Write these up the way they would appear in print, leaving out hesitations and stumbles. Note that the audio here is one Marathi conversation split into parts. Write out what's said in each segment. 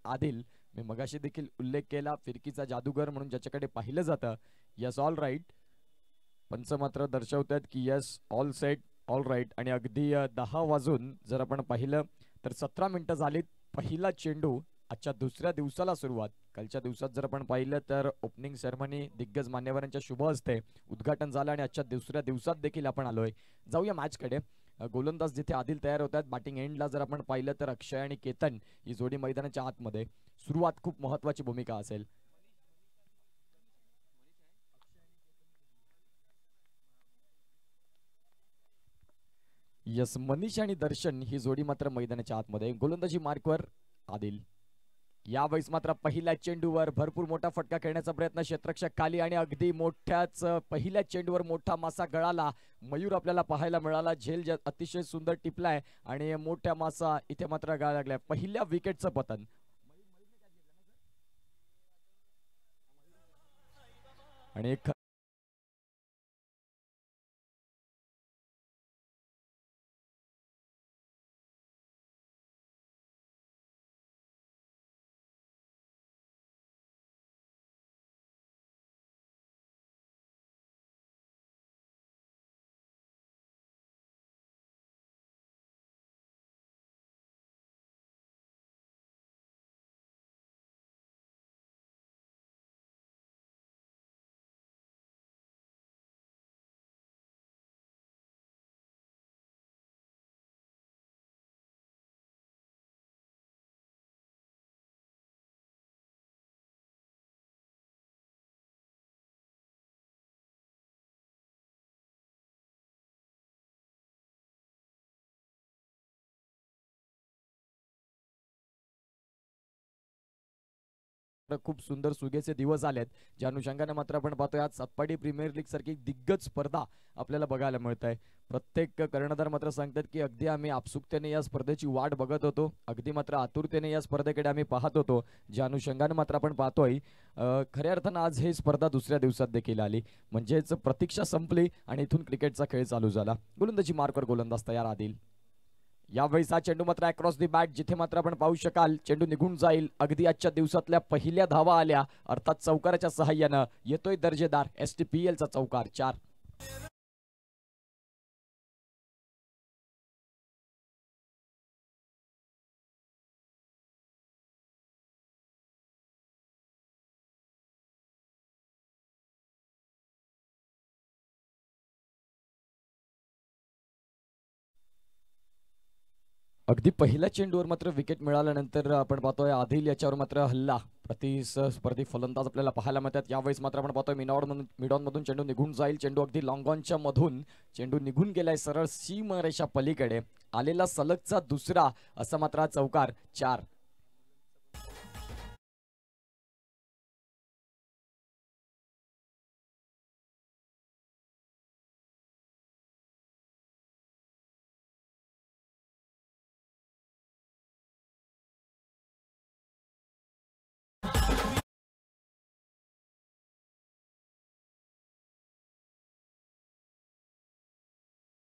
आदिल. मी मगाशी देखील उल्लेख केला फिरकीचा जादूगर म्हणून ज्याच्याकडे पाहिलं जातं. Yes all right. पंच मात्र दर्शवतात की yes all set all right. आणि अगदी 10 वाजून जर आपण पाहिलं तर 17 मिनिटं झालीत. पहिला चेंडू आजच्या दुसऱ्या दिवसाला सुरुवात. कालच्या दिवसात जर आपण पाहिलं तर ओपनिंग सेरेमनी दिग्गज मान्यवरांच्या शुभ हस्ते उद्घाटन झालं आणि आजच्या दुसऱ्या दिवसात देखील आपण आलोय. जाऊया मॅचकडे. गोलंदाज जिथे आदिल तयार होतात बॅटिंग एंडला जर आपण पाहिलं तर अक्षय आणि केतन ही जोडी मैदानाच्या आतमध्ये. सुरुवात खूप महत्वाची भूमिका असेल. यस मनीष आणि दर्शन ही जोडी मात्र मैदानाच्या आतमध्ये. गोलंदाजी मार्कवर आदिल. यावेळेस मात्र पहिल्या चेंडूवर भरपूर मोठा फटका खेळण्याचा प्रयत्न क्षेत्ररक्षक खाली आणि अगदी मोठ्याच पहिल्या चेंडूवर मोठा मासा गळाला. मयूर आपल्याला पाहायला मिळाला. झेल अतिशय सुंदर टिपलाय आणि मोठ्या मासा इथे मात्र गळा लागलाय. पहिल्या विकेटचं पतन. आणि एक खूप सुंदर सुगेचे दिवस आलेत. ज्या अनुषंगाने मात्र आपण पाहतोय आज सातपाडी प्रीमियर लीग सारखी दिग्गज स्पर्धा आपल्याला बघायला मिळत आहे. प्रत्येक कर्णधार मात्र सांगतात की अगदी आम्ही आपसुकतेने या स्पर्धेची वाट बघत होतो. अगदी मात्र आतुरतेने या स्पर्धेकडे आम्ही पाहत होतो. ज्या अनुषंगाने मात्र आपण पाहतोय खऱ्या अर्थानं आज ही स्पर्धा दुसऱ्या दिवसात देखील आली. म्हणजेच प्रतीक्षा संपली आणि इथून क्रिकेटचा खेळ चालू झाला. गोलंदाजी मार्कवर गोलंदाज तयार आदिल. यावेळी हा चेंडू मात्र अक्रॉस दी बॅट जिथे मात्र आपण पाहू शकाल चेंडू निघून जाईल. अगदी आजच्या दिवसातल्या पहिल्या धावा आल्या अर्थात चौकाराच्या सहाय्यानं. येतोय दर्जेदार STPL चा चौकार 4. अगदी पहिल्या चेंडूवर मात्र विकेट मिळाल्यानंतर आपण पाहतोय आदिल याच्यावर मात्र हल्ला प्रतिस्पर्धी फलंदाज आपल्याला पाहायला मिळतात. यावेळेस मात्र आपण पाहतोय मिडॉन मधून चेंडू निघून जाईल. चेंडू अगदी लॉंग ऑनच्या मधून चेंडू निघून गेलाय सरळ सीमारेषा पलीकडे. आलेला सलगचा दुसरा असा मात्र चौकार 4.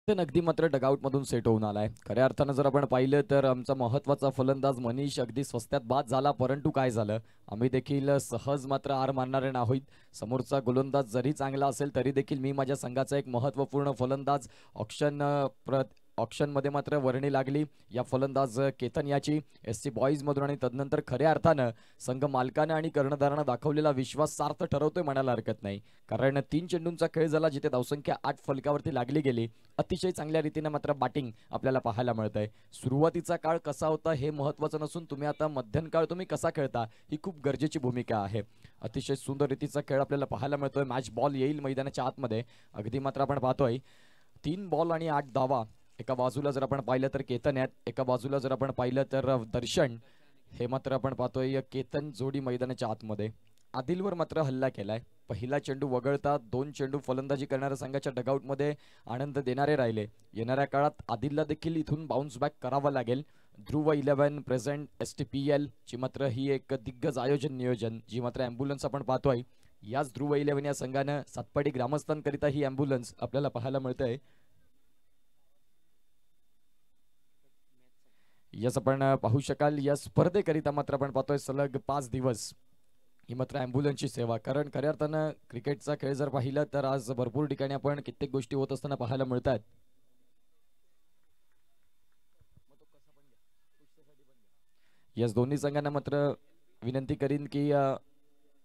अगदी मात्र डगआउट मधून सेट होऊन आलाय. खऱ्या अर्थानं जर आपण पाहिलं तर आमचा महत्वाचा फलंदाज मनीष अगदी स्वस्त्यात बाद झाला. परंतु काय झालं आम्ही देखील सहज मात्र हार मानणारे नाहीत. समोरचा गोलंदाज जरी चांगला असेल तरी देखील मी माझ्या संघाचा एक महत्वपूर्ण फलंदाज ऑप्शन मध्ये मात्र वर्णी लागली या फलंदाज केतन याची SC बॉईज मधून. आणि तदनंतर खऱ्या अर्थानं संघ मालकानं आणि कर्णधारानं दाखवलेला विश्वास सार्थ ठरवतोय म्हणायला हरकत नाही. कारण 3 चेंडूंचा खेळ झाला जिथे धावसंख्या 8 फलकावरती लागली गेली. अतिशय चांगल्या रीतीने मात्र बॅटिंग आपल्याला पाहायला मिळत आहे. सुरुवातीचा काळ कसा होता हे महत्वाचं नसून तुम्ही आता मध्यम काळ तुम्ही कसा खेळता ही खूप गरजेची भूमिका आहे. अतिशय सुंदर रीतीचा खेळ आपल्याला पाहायला मिळतोय. मॅच बॉल येईल मैदानाच्या आतमध्ये. अगदी मात्र आपण पाहतोय 3 बॉल आणि 8 धावा. एका बाजूला जर आपण पाहिलं तर केतन आहेत. एका बाजूला जर आपण पाहिलं तर दर्शन. हे मात्र आपण पाहतोय केतन जोडी मैदानाच्या आतमध्ये. आदिलवर मात्र हल्ला केलाय. पहिला चेंडू वगळता 2 चेंडू फलंदाजी करणाऱ्या संघाच्या डगआउटमध्ये आनंद देणारे राहिले. येणाऱ्या काळात आदिलला देखील इथून बाउन्स बॅक करावा लागेल. ध्रुव 11 प्रेझेंट STPL ची मात्र ही एक दिग्गज आयोजन नियोजन जी मात्र ॲम्ब्युलन्स आपण पाहतोय. याच ध्रुव 11 या संघानं सातपाडी ग्रामस्थांकरिता ही ॲम्ब्युलन्स आपल्याला पाहायला मिळतंय. यस आपण पाहू शकाल या स्पर्धेकरिता मात्र आपण पाहतोय सलग 5 दिवस ही मात्र ॲम्ब्युलन्सची सेवा. कारण खऱ्या अर्थानं क्रिकेटचा खेळ जर पाहिला तर आज भरपूर ठिकाणी आपण कित्येक गोष्टी होत असताना पाहायला मिळतात. यस दोन्ही संघांना मात्र विनंती करीन की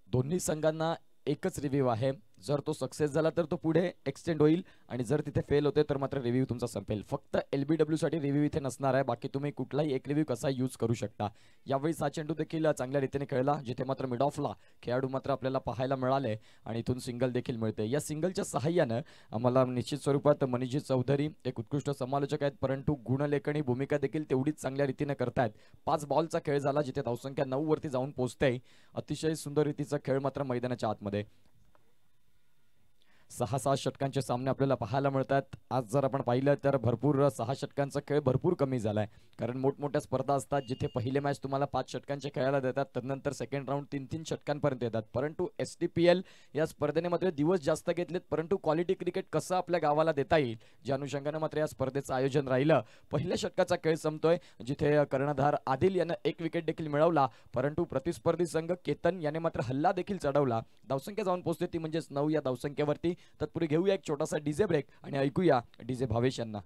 दोन्ही संघांना एकच रिव्ह्यू आहे. जर तो सक्सेस झाला तर तो पुढे एक्सटेंड होईल आणि जर तिथे फेल होते तर मात्र रिव्ह्यू तुमचा संपेल. फक्त LBW साठी रिव्ह्यू इथे नसणार आहे. बाकी तुम्ही कुठलाही एक रिव्ह्यू कसा यूज करू शकता. यावेळी हा चेंडू देखील चांगल्या रीतीने खेळला जिथे मात्र मिड ऑफला खेळाडू मात्र आपल्याला पाहायला मिळाले आणि इथून सिंगल देखील मिळते. या सिंगलच्या सहाय्यानं आम्हाला निश्चित स्वरूपात मनीषजी चौधरी एक उत्कृष्ट समालोचक आहेत परंतु गुणलेखनी भूमिका देखील तेवढीच चांगल्या रीतीने करतायत. 5 बॉलचा खेळ झाला जिथे धावसंख्या 9 वरती जाऊन पोहोचते. अतिशय सुंदर रीतीचा खेळ मात्र मैदानाच्या आतमध्ये 6-6 षटकांचे सामने आपल्याला पाहायला मिळतात. आज जर आपण पाहिलं तर भरपूर 6 षटकांचा खेळ भरपूर कमी झालाय. कारण मोठमोठ्या स्पर्धा असतात जिथे पहिले मॅच तुम्हाला 5 षटकांचे खेळायला देतात त्यानंतर सेकंड राऊंड 3-3 षटकांपर्यंत येतात. परंतु STPL या स्पर्धेने मात्र दिवस जास्त घेतलेत परंतु क्वालिटी क्रिकेट कसं आपल्या गावाला देता येईल ज्या अनुषंगाने मात्र या स्पर्धेचं आयोजन राहिलं. पहिल्या षटकाचा खेळ संपतोय जिथे कर्णधार आदिल यानं 1 विकेट देखील मिळवला परंतु प्रतिस्पर्धी संघ केतन याने मात्र हल्ला देखील चढवला. धावसंख्या जाऊन पोहोचते ती म्हणजेच 9 या धावसंख्येवरती. तत्पूर्वी घेऊया एक छोटासा डीजे ब्रेक आणि ऐकूया डीजे भावेश यांना.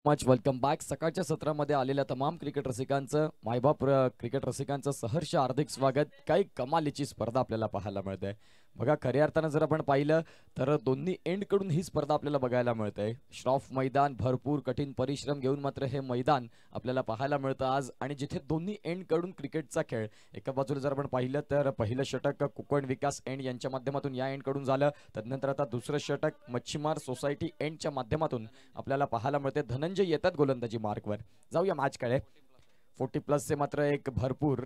Much welcome back. सकाळच्या सत्रामध्ये आलेल्या तमाम क्रिकेट रसिकांचं मायबाप क्रिकेट रसिकांचं सहर्ष हार्दिक स्वागत. काही कमालीची स्पर्धा आपल्याला पाहायला मिळते. बघा खऱ्या अर्थानं जर आपण पाहिलं तर दोन्ही एंड कडून ही स्पर्धा आपल्याला बघायला मिळते. श्रॉफ मैदान भरपूर कठीण परिश्रम घेऊन मात्र हे मैदान आपल्याला पाहायला मिळतं आज आणि जिथे दोन्ही एंड कडून क्रिकेटचा खेळ. एका बाजूला जर आपण पाहिलं तर पहिलं षटक कोकण विकास एंड यांच्या माध्यमातून या एंड कडून झालं. त्यानंतर आता दुसरं षटक मच्छीमार सोसायटी एंडच्या माध्यमातून आपल्याला पाहायला मिळते. धनंजय येतात गोलंदाजी मार्कवर. जाऊया मॅचकडे. 40+ मात्र एक भरपूर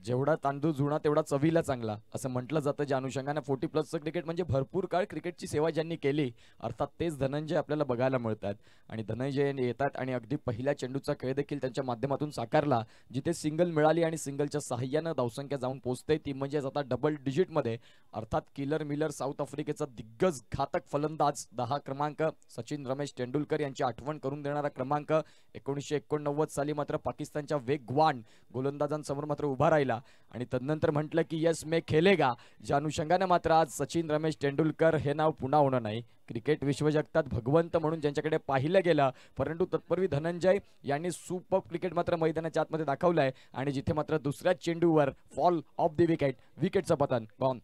जेवढा तांदूळ जुना तेवढा चवीला चांगला असं म्हटलं जातं. ज्या अनुषंगाने 40+ क्रिकेट म्हणजे भरपूर काळ क्रिकेटची सेवा ज्यांनी केली अर्थात तेच धनंजय आपल्याला बघायला मिळतात. आणि धनंजय येतात आणि अगदी पहिल्या चेंडूचा खेळ देखील त्यांच्या माध्यमातून साकारला जिथे सिंगल मिळाली आणि सिंगलच्या सहाय्यानं धावसंख्या जाऊन पोहोचते ती म्हणजेच आता डबल डिजिटमध्ये. अर्थात किलर मिलर साऊथ आफ्रिकेचा दिग्गज घातक फलंदाज 10 क्रमांक सचिन रमेश तेंडुलकर यांची आठवण करून देणारा क्रमांक. 1989 साली मात्र पाकिस्तानच्या वेगवान गोलंदाजांसमोर मात्र उभा राहिला आणि तदनंतर म्हटलं की यस मे खेलेगा. ज्या अनुषंगाने मात्र आज सचिन रमेश तेंडुलकर हे नाव पुन्हा होणार नाही. क्रिकेट विश्वजगतात भगवंत म्हणून ज्यांच्याकडे पाहिलं गेलं परंतु तत्पूर्वी धनंजय यांनी सुपर क्रिकेट मात्र मैदानाच्या आतमध्ये दाखवलंय आणि जिथे मात्र दुसऱ्याच चेंडूवर फॉल ऑफ द विकेटचं पतन गॉन.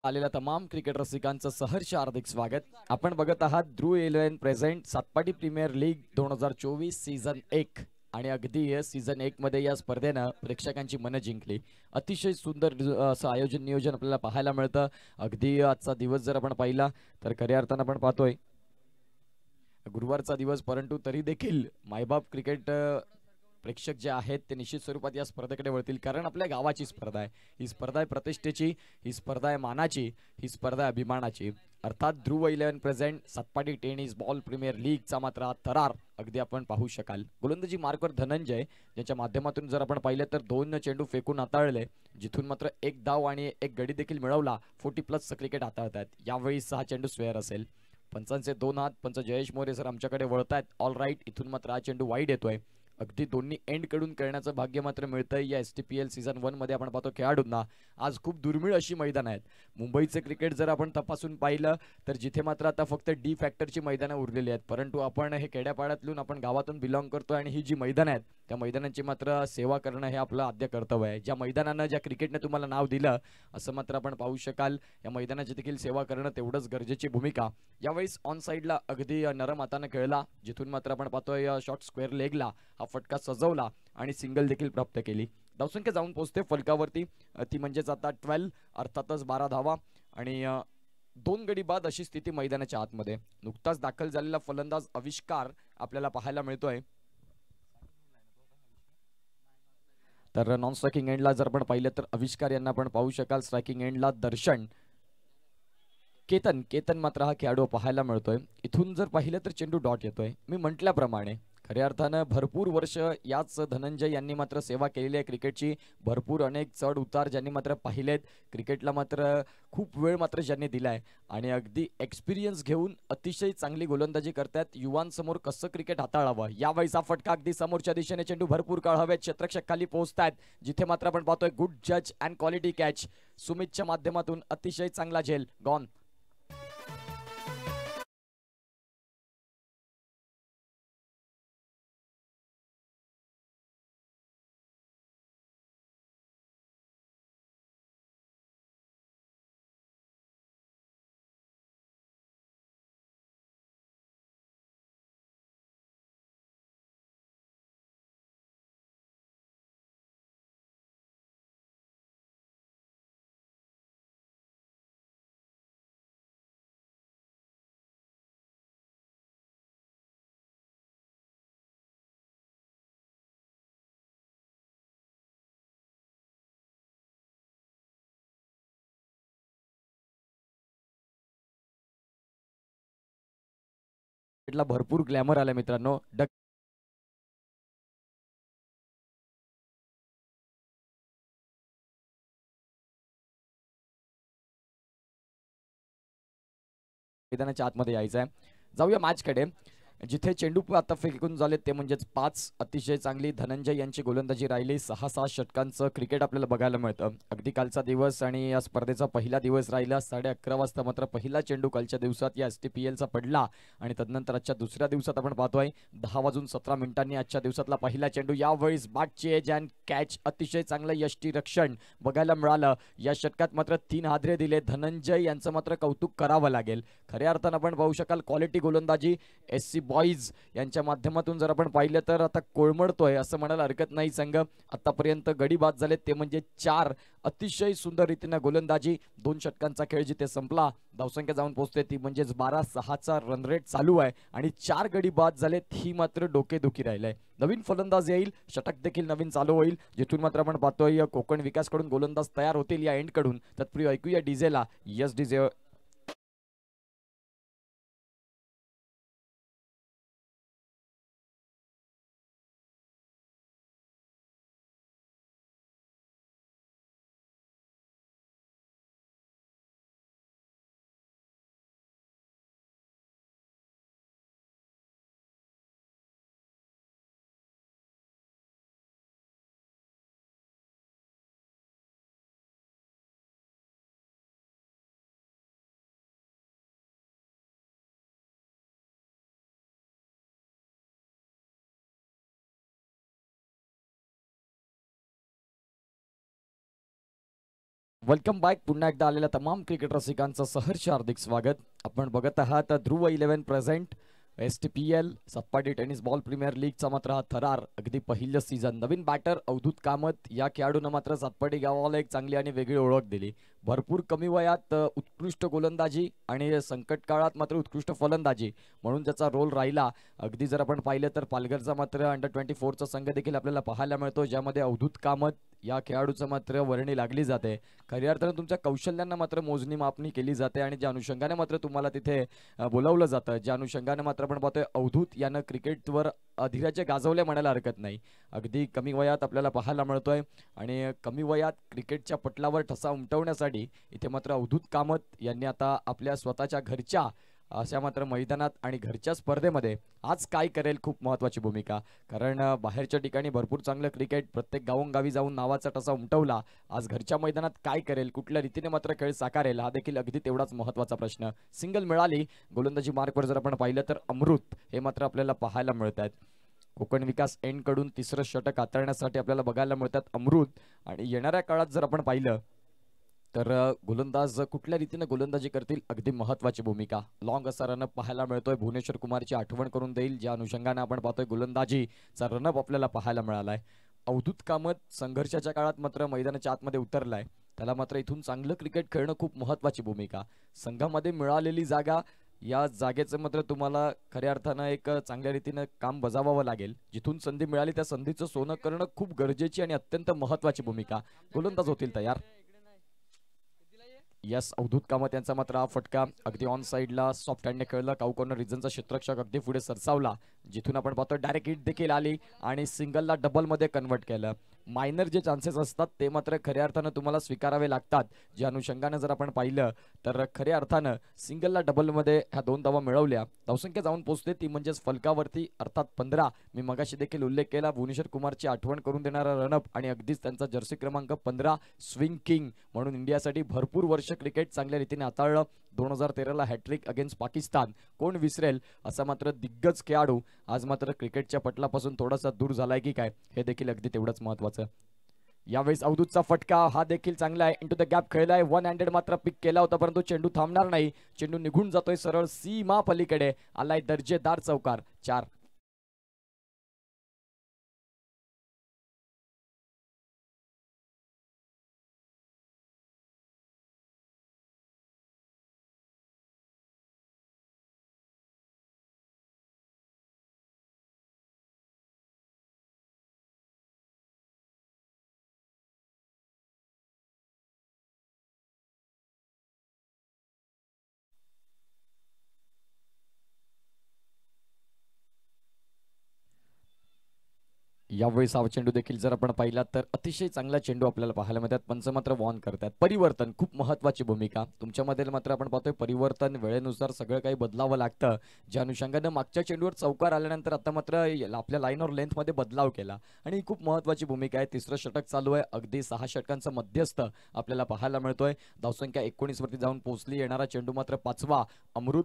आलेल्या तमाम क्रिकेट रसिकांचं सहर्ष हार्दिक स्वागत. आपण बघत आहात Dhruv 11 present Satpati premier league 2024 season 1 आणि अगदी सीझन 1 मध्ये या स्पर्धेनं प्रेक्षकांची मनं जिंकली. अतिशय सुंदर असं आयोजन नियोजन आपल्याला पाहायला मिळतं. अगदी आजचा दिवस जर आपण पाहिला तर खऱ्या अर्थानं आपण पाहतोय गुरुवारचा दिवस परंतु तरी देखील मायबाप क्रिकेट प्रेक्षक जे आहेत ते निश्चित स्वरूपात या स्पर्धेकडे वळतील कारण आपल्या गावाची स्पर्धा आहे. ही स्पर्धा आहे प्रतिष्ठेची, ही स्पर्धा आहे मानाची, ही स्पर्धा आहे अभिमानाची. अर्थात Dhruv 11 present Satpati tennis ball premier लीगचा मात्र थरार अगदी आपण पाहू शकाल. गोलंदाजी मार्कवर धनंजय ज्याच्या माध्यमातून जर आपण पाहिलं तर 2 चेंडू फेकून हाताळले जिथून मात्र 1 धाव आणि 1 गडी देखील मिळवला. 40+ क्रिकेट हाताळतात. यावेळी 6 चेंडू स्वेअर असेल. पंचांचे 2 हात. पंच जयेश मोरे सर आमच्याकडे वळतायत. All right. इथून मात्र हा चेंडू वाईड येतोय. अगदी दोन्ही एंड कडून करण्याचं भाग्य मात्र मिळतंय या STPL सीझन 1 मध्ये. आपण पाहतो खेळाडूंना आज खूप दुर्मिळ अशी मैदान आहेत. मुंबईचे क्रिकेट जर आपण तपासून पाहिलं तर जिथे मात्र आता फक्त डी फॅक्टरची मैदानं उरलेली आहेत, परंतु आपण हे खेड्यापाड्यातून आपण गावातून बिलॉंग करतो आणि ही जी मैदान आहेत त्या मैदानांची मात्र सेवा करणं हे आपलं आद्य कर्तव्य आहे. ज्या मैदानानं ज्या क्रिकेटने तुम्हाला नाव दिलं असं मात्र आपण पाहू शकाल, या मैदानाची देखील सेवा करणं तेवढंच गरजेची भूमिका. यावेळेस ऑन साईडला अगदी नरम हाताने खेळला, जिथून मात्र आपण पाहतोय शॉर्ट स्क्वेअर लेगला हा फटका सजवला आणि सिंगल देखील प्राप्त केली. धावसंख्या जाऊन पोहोचते फलकावरती, ती म्हणजेच आता 12, अर्थातच 12 धावा आणि 2 गडी बाद अशी स्थिती मैदानाच्या आतमध्ये. नुकताच दाखल झालेला फलंदाज आविष्कार आपल्याला पाहायला मिळतोय. तर नॉन स्ट्रायकिंग एंडला जर आपण पाहिलं तर आविष्कार यांना आपण पाहू शकाल. स्ट्रायकिंग एंडला दर्शन, केतन मात्र हा खेळाडू पाहायला मिळतोय. इथून जर पाहिलं तर चेंडू डॉट येतोय. मी म्हटल्याप्रमाणे खऱ्या अर्थानं भरपूर वर्ष याच धनंजय यांनी मात्र सेवा केलेली आहे क्रिकेटची. भरपूर अनेक चढ उतार ज्यांनी मात्र पाहिलेत. क्रिकेटला मात्र खूप वेळ मात्र ज्यांनी दिलाय आणि अगदी एक्सपिरियन्स घेऊन अतिशय चांगली गोलंदाजी करतात. युवांसमोर कसं क्रिकेट हाताळावं यावेळीचा फटका अगदी समोरच्या दिशेने, चेंडू भरपूर काळ हवेत, क्षेत्ररक्षक खाली पोहोचतायत, जिथे मात्र आपण पाहतोय गुड जज अँड क्वालिटी कॅच सुमितच्या माध्यमातून. अतिशय चांगला झेल गॉन. भरपूर ग्लॅमर आला मित्रांनो. मैदानाच्या आतमध्ये यायचं आहे. जाऊया मॅचकडे, जिथे चेंडू आता फेकून झाले ते म्हणजेच 5. अतिशय चांगली धनंजय यांची गोलंदाजी राहिली. 6-6 षटकांचं क्रिकेट आपल्याला बघायला मिळतं. अगदी कालचा दिवस आणि या स्पर्धेचा पहिला दिवस राहिला. 11:30 वाजता मात्र पहिला चेंडू कालच्या दिवसात या STPLचा पडला आणि तदनंतर आजच्या दुसऱ्या दिवसात आपण पाहतोय 10:17 आजच्या दिवसातला पहिला चेंडू. यावेळेस बॅटची एज अँड कॅच, अतिशय चांगलं यष्टी रक्षण बघायला मिळालं. या षटकात मात्र 3 हादरे दिले. धनंजय यांचं मात्र कौतुक करावं लागेल. खऱ्या अर्थानं आपण पाहू शकाल क्वालिटी गोलंदाजी SC बॉईज यांच्या माध्यमातून जर आपण पाहिलं तर आता कोळमडतोय असं म्हणायला हरकत नाही संघ. आतापर्यंत गडी बाद झाले ते म्हणजे 4. अतिशय सुंदर रीतीने गोलंदाजी. 2 षटकांचा खेळ जिथे संपला, धावसंख्या जाऊन पोहोचते ती म्हणजेच 12-6चा रन रेट चालू आहे आणि 4 गडी बाद झालेत. ही मात्र डोकेदुखी राहिलंय. नवीन फलंदाज येईल, षटक देखील नवीन चालू होईल, जिथून मात्र आपण पाहतोय कोकण विकास कडून गोलंदाज तयार होतील या एंड कडून. तत्पूर्वी ऐकूया डीजेला. Yes DJ. Welcome back. पुन्हा एकदा आलेल्या तमाम क्रिकेट रसिकांचं सहर्ष हार्दिक स्वागत. आपण बघत आहात Dhruv 11 present STPL Satpati tennis ball premier लीगचा मात्र हा थरार. अगदी पहिलं सीझन. नवीन बॅटर अवधूत कामत या खेळाडूनं मात्र सातपाटी गावाला एक चांगली आणि वेगळी ओळख दिली. भरपूर कमी वयात उत्कृष्ट गोलंदाजी आणि संकट काळात मात्र उत्कृष्ट फलंदाजी म्हणून त्याचा रोल राहिला. अगदी जर आपण पाहिलं तर पालघरचा मात्र अंडर-24चा संघ देखील आपल्याला पाहायला मिळतो, ज्यामध्ये अवधूत कामत या खेळाडूचं मात्र वर्णी लागली जाते. खऱ्या अर्थानं तुमच्या कौशल्यांना मात्र मोजणी मापणी केली जाते आणि ज्या अनुषंगाने मात्र तुम्हाला तिथे बोलावलं जातं, ज्या अनुषंगाने मात्र आपण पाहतोय अवधूत यानं क्रिकेटवर अधीराचे गाजवले म्हणायला हरकत नाही. अगदी कमी वयात आपल्याला पाहायला मिळतोय आणि कमी वयात क्रिकेटच्या पटलावर ठसा उमटवण्यासाठी इथे मात्र अवधूत कामत यांनी आता आपल्या स्वतःच्या घरच्या अशा मात्र मैदानात आणि घरच्या स्पर्धेमध्ये आज काय करेल खूप महत्त्वाची भूमिका. कारण बाहेरच्या ठिकाणी भरपूर चांगलं क्रिकेट प्रत्येक गावोगावी जाऊन नावाचा टसा उमटवला. आज घरच्या मैदानात काय करेल, कुठल्या रीतीने मात्र खेळ साकारेल हा देखील अगदी तेवढाच महत्त्वाचा प्रश्न. सिंगल मिळाली, गोलंदाजी मार्कवर जर आपण पाहिलं तर अमृत हे मात्र आपल्याला पाहायला मिळत आहेत. कोकण विकास एंड कडून तिसरं षटक हाताळण्यासाठी आपल्याला बघायला मिळतात अमृत. आणि येणाऱ्या काळात जर आपण पाहिलं तर गोलंदाज कुठल्या रीतीने गोलंदाजी करतील अगदी महत्त्वाची भूमिका. लॉंग असा रनअप पाहायला मिळतोय, भुवनेश्वर कुमारची आठवण करून देईल ज्या अनुषंगाने आपण पाहतोय गोलंदाजीचा रनअप आपल्याला पाहायला मिळालाय. अवधूत कामत संघर्षाच्या काळात मात्र मैदानाच्या आतमध्ये उतरलाय, त्याला मात्र इथून चांगलं क्रिकेट खेळणं खूप महत्त्वाची भूमिका. संघामध्ये मिळालेली जागा, या जागेचं मात्र तुम्हाला खऱ्या अर्थानं एक चांगल्या रीतीनं काम बजावावं लागेल. जिथून संधी मिळाली त्या संधीचं सोनं करणं खूप गरजेची आणि अत्यंत महत्त्वाची भूमिका. गोलंदाज होतील तयार. यस, अवधूत कामत यांचा मात्र हा फटका अगदी ऑन साईडला सॉफ्ट हँडने खेळला. काऊ कॉर्नर रिजनचा क्षेत्ररक्षक अगदी पुढे सरसावला, जिथून आपण पाहतो डायरेक्ट हिट देखील आली आणि सिंगलला डबलमध्ये कन्वर्ट केलं. मायनर जे चान्सेस असतात ते मात्र खऱ्या अर्थानं तुम्हाला स्वीकारावे लागतात. ज्या अनुषंगाने जर आपण पाहिलं तर खऱ्या अर्थानं सिंगलला डबलमध्ये ह्या 2 धावा मिळवल्या. धावसंख्या जाऊन पोहोचते ती म्हणजेच फलकावरती, अर्थात 15. मी मगाशी देखील उल्लेख केला भुवनेश्वर कुमारची आठवण करून देणारा रनअप आणि अगदीच त्यांचा जर्सी क्रमांक 15 स्विंग किंग म्हणून इंडियासाठी भरपूर वर्ष क्रिकेट चांगल्या रीतीने हाताळलं. 2013ला हॅट्रिक अगेन्स्ट पाकिस्तान, कोण विसरेल असा मात्र दिग्गज खेळाडू आज मात्र क्रिकेटच्या पटलापासून थोडासा दूर झालाय की काय हे देखील अगदी तेवढंच महत्त्वाचं. यावेळेस अवधूतचा फटका हा देखील चांगला आहे, इंटू द गॅप खेळलाय. 1 हँडेड मात्र पिक केला होता, परंतु चेंडू थांबणार नाही. चेंडू निघून जातोय सरळ सीमा पलीकडे, आलाय दर्जेदार चौकार. 4. यावेळेस हा चेंडू देखील जर आपण पाहिला तर अतिशय चांगला चेंडू आपल्याला पाहायला मिळतात. पंच मात्र वॉर्न करतात. परिवर्तन खूप महत्त्वाची भूमिका तुमच्यामध्ये मात्र आपण पाहतोय. परिवर्तन वेळेनुसार सगळं काही बदलावं लागतं. ज्या अनुषंगानं मागच्या चेंडूवर चौकार आल्यानंतर आता मात्र आपल्या लाईन और लेंथमध्ये बदलाव केला आणि खूप महत्त्वाची भूमिका आहे. तिसरं षटक चालू आहे, अगदी 6 षटकांचा मध्यस्थ आपल्याला पाहायला मिळतोय. धावसंख्या 19 वरती जाऊन पोहोचली. येणारा चेंडू मात्र 5वा अमृत.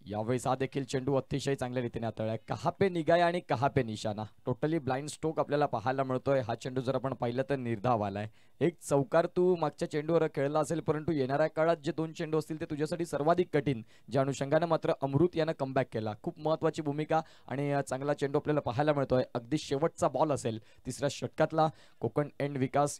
यावेळेस हा देखील चेंडू अतिशय चांगल्या रीतीने हाताळलाय. कहा पे निगाह आणि कहा पे निशाणा, टोटली ब्लाइंड स्ट्रोक आपल्याला पाहायला मिळतोय. हा चेंडू जर आपण पाहिलं तर निर्धाव आलाय. एक चौकार तू मागच्या चेंडूवर खेळला असेल, परंतु येणाऱ्या काळात जे 2 चेंडू असतील ते तुझ्यासाठी सर्वाधिक कठीण. ज्या अनुषंगाने मात्र अमृत यानं कमबॅक केला. खूप महत्त्वाची भूमिका आणि चांगला चेंडू आपल्याला पाहायला मिळतोय. अगदी शेवटचा बॉल असेल तिसऱ्या षटकातला. कोकण विकास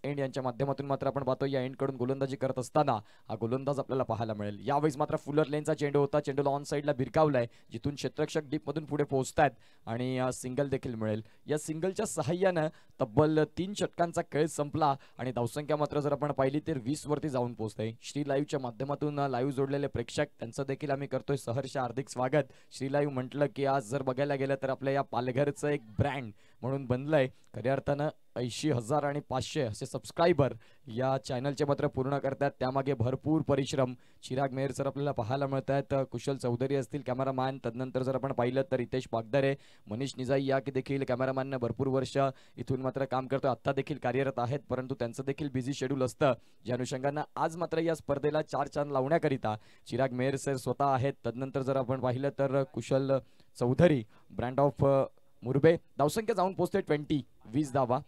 एंड यांच्या माध्यमातून मात्र आपण पाहतो या एंड कडून गोलंदाजी करत असताना हा गोलंदाज आपल्याला पाहायला मिळेल. यावेळेस मात्र फुलर लेनचा चेंडू होता, चेंडूला ऑन साईडला भिरकावलाय, जिथून क्षेत्ररक्षक डीप मधून पुढे पोहोचतायत आणि सिंगल देखील मिळेल. या सिंगलच्या सहाय्यानं तब्बल 3 षटकांचा खेळ संपला आणि धावसंख्या मात्र जर आपण पाहिली तर 20 वरती जाऊन पोहोचते. श्री लाईव्हच्या माध्यमातून लाईव्ह जोडलेले प्रेक्षक त्यांचं देखील आम्ही करतोय सहर्ष हार्दिक स्वागत. श्री लाईव्ह म्हटलं की आज जर बघायला गेलं तर आपल्या या पालघरचं एक ब्रँड म्हणून बनलंय. खऱ्या अर्थानं 80,000 आणि 500 असे सबस्क्रायबर या चॅनलचे मात्र पूर्ण करतात. त्यामागे भरपूर परिश्रम चिराग मेहर सर आपल्याला पाहायला मिळत आहेत. कुशल चौधरी असतील कॅमेरामॅन, तदनंतर जर आपण पाहिलं तर रितेश पागदरे, मनीष निजाई या की देखील कॅमेरामॅनने भरपूर वर्ष इथून मात्र काम करतो, आत्ता देखील कार्यरत आहेत, परंतु त्यांचं देखील बिझी शेड्यूल असतं. ज्या अनुषंगानं आज मात्र या स्पर्धेला 4 चांद लावण्याकरिता चिराग मेहर सर स्वतः आहेत. तदनंतर जर आपण पाहिलं तर कुशल चौधरी ब्रँड ऑफ मुरबे. धावसंख्या जाऊन पोहोचते 20 धावा.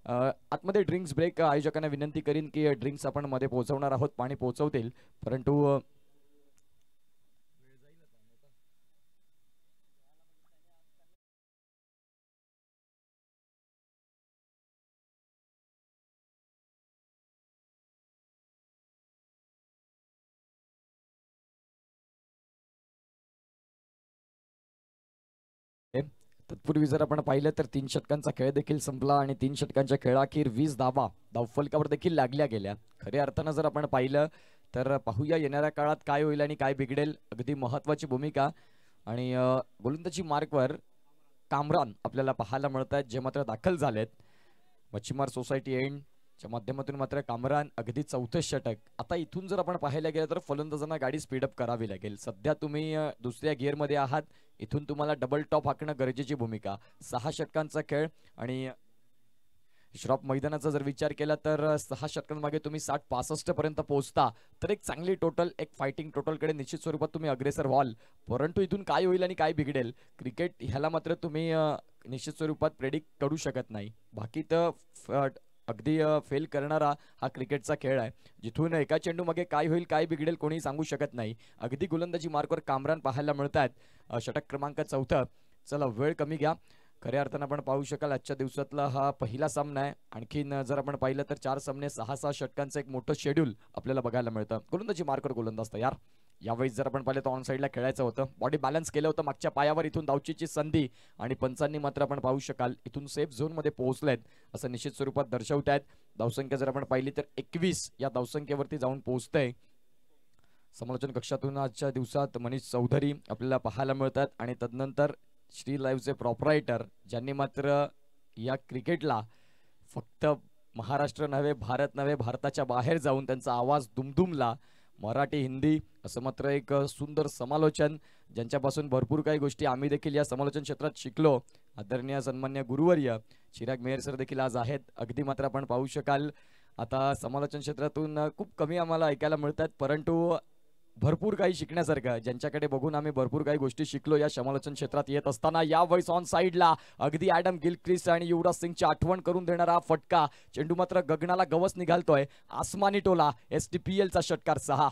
आतमध्ये ड्रिंक्स ब्रेक. आयोजकांना विनंती करीन की ड्रिंक्स आपण मध्ये पोहोचवणार आहोत, पाणी पोहोचवतील, परंतु तत्पूर्वी जर आपण पाहिलं तर 3 षटकांचा खेळ देखील संपला आणि 3 षटकांच्या खेळाखेर 20 धावा धावफलकावर देखील लागल्या गेल्या. खऱ्या अर्थानं जर आपण पाहिलं तर पाहूया येणाऱ्या काळात काय होईल आणि काय बिघडेल. अगदी महत्त्वाची भूमिका आणि गोलंदाजी मार्कवर कामरान आपल्याला पाहायला मिळत आहेत, जे मात्र दाखल झालेत. मच्छीमार सोसायटी एंड माध्यमातून मात्र कामरान अगदी चौथे षटक. आता इथून जर आपण पाहायला गेलं तर फलंदाजांना गाडी स्पीडअप करावी लागेल. सध्या तुम्ही दुसऱ्या गिअरमध्ये आहात. इथून तुम्हाला डबल टॉप हाकणं गरजेची भूमिका. 6 षटकांचा खेळ आणि श्रॉफ मैदानाचा जर विचार केला तर 6 षटकांमागे तुम्ही 60-65 पर्यंत पोहोचता तर एक चांगली टोटल, एक फायटिंग टोटलकडे निश्चित स्वरूपात तुम्ही अग्रेसर व्हाल. परंतु इथून काय होईल आणि काय बिघडेल क्रिकेट ह्याला मात्र तुम्ही निश्चित स्वरूपात प्रेडिक्ट करू शकत नाही. बाकी तर अगदी फेल करणारा हा क्रिकेटचा खेळ आहे, जिथून एका चेंडू मागे काय होईल काय बिघडेल कोणी सांगू शकत नाही. अगदी गोलंदाजी मार्कवर कामरान पाहायला मिळतात. षटक क्रमांक 4. चला वेळ कमी घ्या. खऱ्या अर्थानं आपण पाहू शकाल आजच्या दिवसातला हा पहिला सामना आहे. आणखीन जर आपण पाहिलं तर 4 सामने 6-6 षटकांचं एक मोठं शेड्यूल आपल्याला बघायला मिळतं. गोलंदाजी मार्कवर गोलंदाज तयार. यावेळेस जर आपण पाहिलं तर ऑन साईडला खेळायचं होतं, बॉडी बॅलन्स केलं होतं मागच्या पायावर. इथून धावचीची संधी आणि पंचांनी मात्र आपण पाहू शकाल इथून सेफ झोनमध्ये पोहोचलेत असं निश्चित स्वरूपात दर्शवत आहेत. धावसंख्या जर आपण पाहिली तर 21 या धावसंख्येवरती जाऊन पोहोचतंय. समालोचन कक्षातून आजच्या दिवसात मनीष चौधरी आपल्याला पाहायला मिळतात आणि तदनंतर श्री लाईव्हचे प्रॉपरायटर ज्यांनी मात्र या क्रिकेटला फक्त महाराष्ट्र नव्हे, भारत नव्हे, भारताच्या बाहेर जाऊन त्यांचा आवाज दुमदुमला. मराठी, हिंदी असं मात्र एक सुंदर समालोचन ज्यांच्यापासून भरपूर काही गोष्टी आम्ही देखील या समालोचन क्षेत्रात शिकलो. आदरणीय सन्मान्य गुरुवर्य चिराग मेहर सर देखील आज आहेत. अगदी मात्र आपण पाहू शकाल आता समालोचन क्षेत्रातून खूप कमी आम्हाला ऐकायला मिळतात, परंतु भरपूर काही शिकण्यासारखं ज्यांच्याकडे बघून आम्ही भरपूर काही गोष्टी शिकलो या समालोचन क्षेत्रात येत असताना. यावेळेस ऑन साईडला अगदी ॲडम गिलक्रिस्ट आणि युवराज सिंगची आठवण करून देणारा फटका. चेंडू मात्र गगनाला गवस निघालतोय. आसमानी टोला. STPLचा षटकार 6.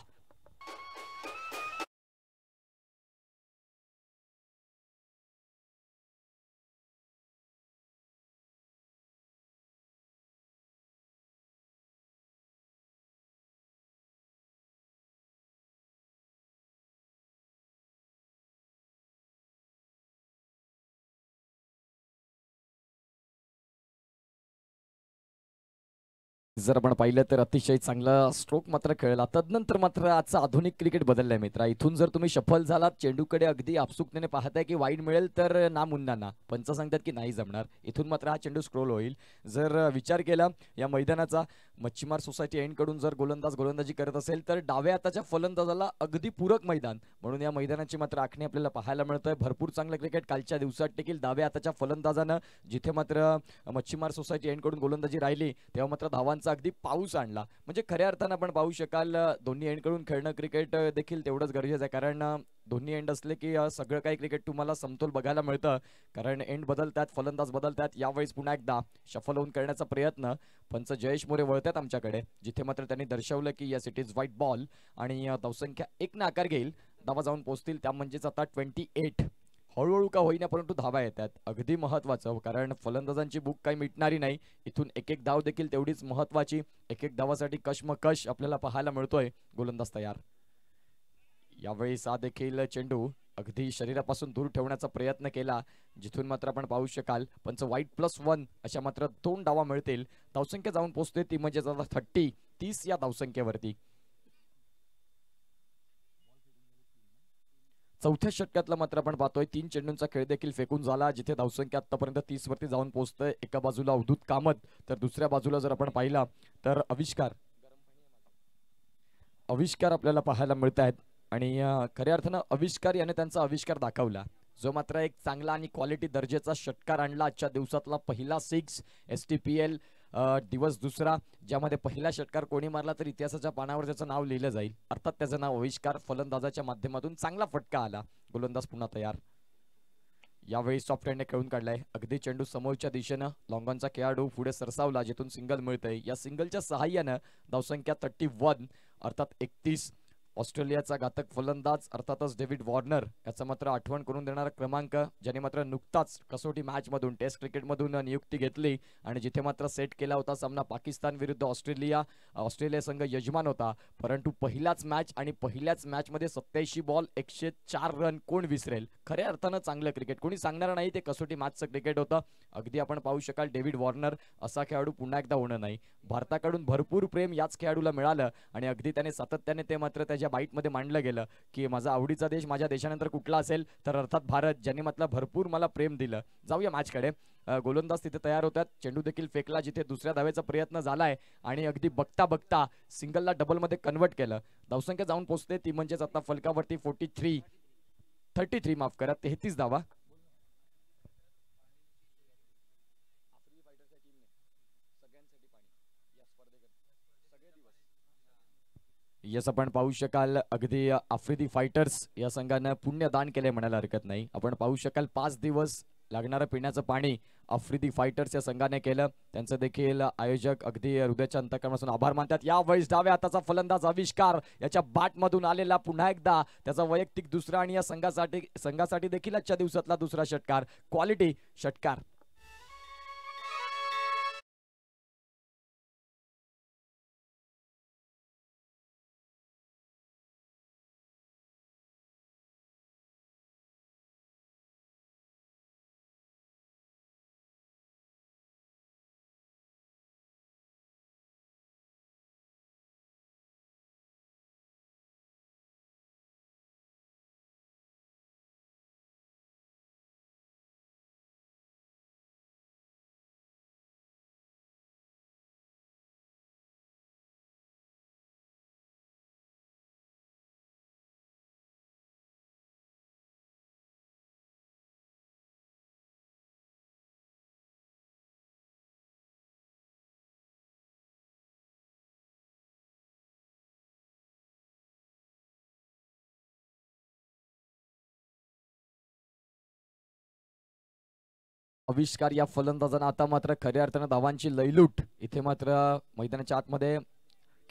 जर आपण पाहिलं तर अतिशय चांगला स्ट्रोक मात्र खेळला. तदनंतर मात्र आजचा आधुनिक क्रिकेट बदललाय मित्रा. इथून जर तुम्ही सफल झालात, चेंडूकडे अगदी आपसुकतेने पाहताय की वाईड मिळेल तर ना मुन्ना ना, पंच सांगतात की नाही जमणार. इथून मात्र हा चेंडू स्क्रोल होईल. जर विचार केला या मैदानाचा, मच्छीमार सोसायटी एंडकडून जर गोलंदाजी करत असेल तर डाव्या हाताच्या फलंदाजाला अगदी पूरक मैदान म्हणून या मैदानाची मात्र आखणी आपल्याला पाहायला मिळतंय. भरपूर चांगलं क्रिकेट कालच्या दिवसात देखील डाव्या हाताच्या फलंदाजानं जिथे मात्र मच्छीमार सोसायटी एंडकडून गोलंदाजी राहिली तेव्हा मात्र धावांचा अगदी पाऊस आणला. म्हणजे खऱ्या अर्थानं आपण पाहू शकाल दोन्ही एंडकडून खेळणं क्रिकेट देखील तेवढंच गरजेचं आहे, कारण दोन्ही एंड असले की सगळं काही क्रिकेट तुम्हाला समतोल बघायला मिळतं. कारण एंड बदलतात, फलंदाज बदलतात. यावेळेस पुन्हा एकदा शफल होऊन करण्याचा प्रयत्न. पंच जयेश मोरे वळतात आमच्याकडे, जिथे मात्र त्यांनी दर्शवलं की yes it is white ball आणि धावसंख्या 1 ने आकार घेईल. धावा जाऊन पोहोचतील त्या म्हणजेच आता 28. हळूहळू का होईना परंतु धावा येतात. अगदी महत्वाचं, कारण फलंदाजांची बुक काही मिटणारी नाही. इथून एक एक धाव देखील तेवढीच महत्वाची. एक एक धावासाठी कशमकश आपल्याला पाहायला मिळतोय. गोलंदाज तयार. यावेळी हा देखील चेंडू अगदी शरीरापासून दूर ठेवण्याचा प्रयत्न केला, जिथून मात्र आपण पाहू शकाल पंच वाईट +1 अशा मात्र 2 धावा मिळतील. धावसंख्या जाऊन पोहोचते ती म्हणजे 30 या धावसंख्येवरती. चौथ्या षटकातला मात्र आपण पाहतोय 3 चेंडूंचा खेळ देखील फेकून झाला, जिथे धावसंख्या आतापर्यंत 30 वरती जाऊन पोहोचतोय. एका बाजूला अवधूत कामत तर दुसऱ्या बाजूला जर आपण पाहिला तर आविष्कार आपल्याला पाहायला मिळत आहेत. आणि खऱ्या अर्थानं आविष्कार याने त्यांचा आविष्कार दाखवला, जो मात्र एक चांगला आणि क्वालिटी दर्जाचा षटकार आणला. आजच्या दिवसातला पहिला 6 STPL दिवस दुसरा, ज्यामध्ये पहिला षटकार कोणी मारला तर इतिहासाच्या पानावर त्याचं नाव लिहिलं जाईल. अर्थात त्याचं नाव आविष्कार. फलंदाजाच्या माध्यमातून चांगला फटका आला. गोलंदाज पुन्हा तयार. यावेळी सॉफ्ट हँडने खेळून काढलाय. अगदी चेंडू समोरच्या दिशेनं लॉंगॉनचा खेळाडू पुढे सरसावला, जिथून सिंगल मिळतंय. या सिंगलच्या सहाय्यानं धावसंख्या 31 अर्थात 31. ऑस्ट्रेलियाचा घातक फलंदाज अर्थातच डेव्हिड वॉर्नर याचा मात्र आठवण करून देणारा क्रमांक, ज्याने मात्र नुकताच कसोटी मॅच मधून टेस्ट क्रिकेटमधून नियुक्ती घेतली आणि जिथे मात्र सेट केला होता सामना पाकिस्तान विरुद्ध ऑस्ट्रेलिया. ऑस्ट्रेलिया संघ यजमान होता, परंतु पहिल्याच मॅच आणि पहिल्याच मॅचमध्ये 87 बॉल 104 रन कोण विसरेल. खऱ्या अर्थानं चांगलं क्रिकेट कोणी सांगणार नाही, ते कसोटी मॅचचं क्रिकेट होतं. अगदी आपण पाहू शकाल डेव्हिड वॉर्नर असा खेळाडू पुन्हा एकदा होणं नाही. भारताकडून भरपूर प्रेम याच खेळाडूला मिळालं आणि अगदी त्याने सातत्याने ते मात्र त्याच्या ज्या बाईटमध्ये मांडलं गेलं की माझा आवडीचा देश माझ्या देशानंतर कुठला असेल तर अर्थात भारत, ज्यांनी म्हटलं भरपूर मला प्रेम दिलं. जाऊया मॅचकडे. गोलंदाज तिथे तयार होतात, चेंडू देखील फेकला जिथे दुसऱ्या धावेचा प्रयत्न झालाय आणि अगदी बघता बघता सिंगलला डबलमध्ये कन्वर्ट केलं. धावसंख्या जाऊन पोहोचते ती म्हणजेच आता फलकावरती 33 माफ करा, 33 धावा. यस, आपण पाहू शकाल अगदी आफ्रिदी फायटर्स या संघानं पुण्यदान केले म्हणायला हरकत नाही. आपण पाहू शकाल 5 दिवस लागणारं पिण्याचं पाणी आफ्रिदी फायटर्स या संघाने केलं. त्यांचं देखील आयोजक अगदी हृदयाच्या अंतःकरणापासून आभार मानतात. यावेळेस डाव्या हाताचा फलंदाज आविष्कार याच्या बॅटमधून आलेला पुन्हा एकदा त्याचा वैयक्तिक दुसरा आणि या संघासाठी देखील आजच्या दिवसातला दुसरा षटकार, क्वालिटी षटकार. आविष्कार या फलंदाजानं आता मात्र खऱ्या अर्थानं धावांची लयलूट इथे मात्र मैदानाच्या आतमध्ये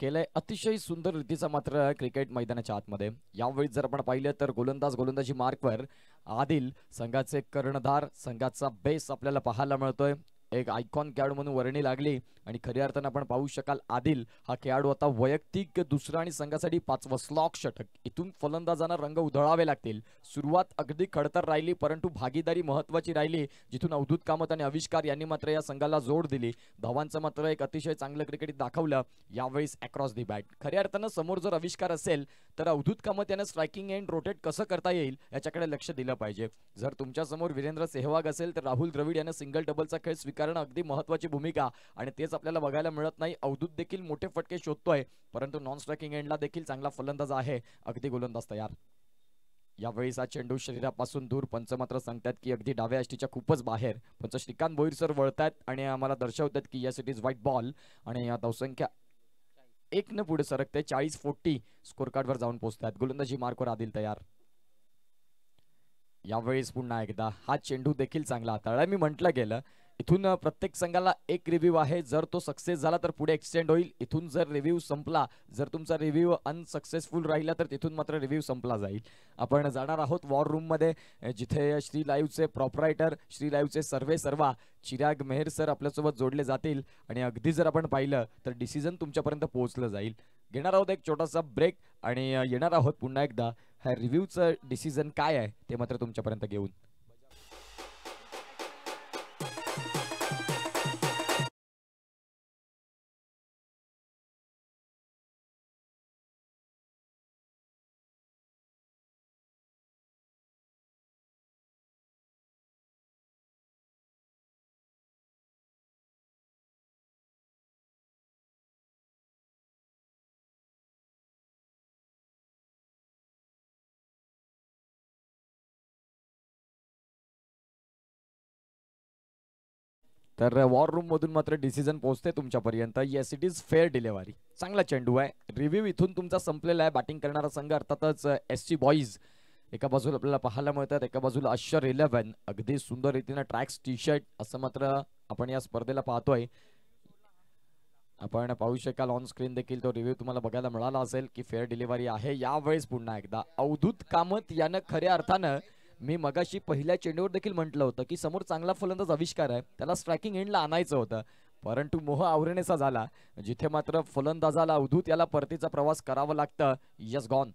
केलंय. अतिशय सुंदर रीतीचा मात्र क्रिकेट मैदानाच्या आतमध्ये. यावेळी जर आपण पाहिलं तर गोलंदाजी मार्कवर आदिल संघाचे कर्णधार, संघाचा बेस आपल्याला पाहायला मिळतोय. एक आयकॉन खेळाडू म्हणून वर्णी लागली आणि खऱ्या अर्थानं आपण पाहू शकाल आदिल हा खेळाडू आता वैयक्तिक दुसरा आणि संघासाठी 5वं स्लॉक षटक. इथून फलंदाजांना रंग उधळावे लागतील. सुरुवात अगदी खडतर राहिली परंतु भागीदारी महत्वाची राहिली, जिथून अवधूत कामत आणि आविष्कार यांनी मात्र या संघाला जोड दिली. धावांचं मात्र एक अतिशय चांगलं क्रिकेट दाखवलं यावेळेस अक्रॉस दी बॅट. खऱ्या अर्थानं समोर जर आविष्कार असेल तर अवधूत कामत यानं स्ट्रायकिंग एंड रोटेट कसं करता येईल याच्याकडे लक्ष दिलं पाहिजे. जर तुमच्या समोर वीरेंद्र सेहवाग असेल तर राहुल द्रविड यानं सिंगल डबलचा खेळ स्वीकारणं अगदी महत्वाची भूमिका आणि तेच आपल्याला बघायला मिळत नाही. अवधूत देखील मोठे फटके शोधतोय परंतु नॉन स्ट्रायकिंग एंडला देखील चांगला फलंदाज आहे. अगदी गोलंदाज तयार. यावेळी हा चेंडू शरीरापासून दूर. पंच मात्र सांगतात की अगदी डाव्या अष्टीच्या खूपच बाहेर. पंच श्रीकांत भोईर सर वळतात आणि आम्हाला दर्शवतात की yes it is white ball आणि या धावसंख्या 1 न पुढे सरकते. 40-40 स्कोर कार्डवर जाऊन पोहोचतात. गोलंदाजी मार्कवर आदिल तयार. यावेळेस पुन्हा एकदा हा चेंडू देखील चांगला हाताळला. मी म्हटलं गेलं इथून प्रत्येक संघाला एक रिव्ह्यू आहे. जर तो सक्सेस झाला तर पुढे एक्सटेंड होईल. इथून जर रिव्ह्यू संपला, जर तुमचा रिव्ह्यू अनसक्सेसफुल राहिला तर तिथून मात्र रिव्ह्यू संपला जाईल. आपण जाणार आहोत वॉर रूम मध्ये, जिथे श्री लाईव्हचे प्रॉपरायटर, श्री लाईव्हचे सर्वे सर्वा चिराग मेहर सर आपल्यासोबत जोडले जातील आणि अगदी जर आपण पाहिलं तर डिसिजन तुमच्यापर्यंत पोहोचलं जाईल. घेणार आहोत एक छोटासा ब्रेक आणि येणार आहोत पुन्हा एकदा ह्या रिव्ह्यूचं डिसिजन काय आहे ते मात्र तुमच्यापर्यंत घेऊन. तर वॉर रूम मधून मात्र डिसिजन पोहोचते तुमच्यापर्यंत. Yes it is fair delivery. चांगला चेंडू आहे. रिव्ह्यू इथून तुमचा संपलेला आहे. बॅटिंग करणारा संघ अर्थातच SC बॉईज एका बाजूला आपल्याला पाहायला मिळतात, एका बाजूला अश्शर 11 अगदी सुंदर रीतीने ट्रॅक्स टी शर्ट असं मात्र आपण या स्पर्धेला पाहतोय. आपण पाहू शकाल ऑन स्क्रीन देखील तो रिव्ह्यू तुम्हाला बघायला मिळाला असेल की फेअर डिलिव्हरी आहे. यावेळेस पुन्हा एकदा अवधूत कामत यानं खऱ्या अर्थानं, मी मगाशी पहिल्या चेंडूवर देखील म्हटलं होतं की समोर चांगला फलंदाज आविष्कार आहे, त्याला स्ट्रायकिंग एंडला आणायचं होतं परंतु मोह आवरणेचा झाला, जिथे मात्र फलंदाजाला अवधूत याला परतीचा प्रवास करावा लागतं. Yes gone.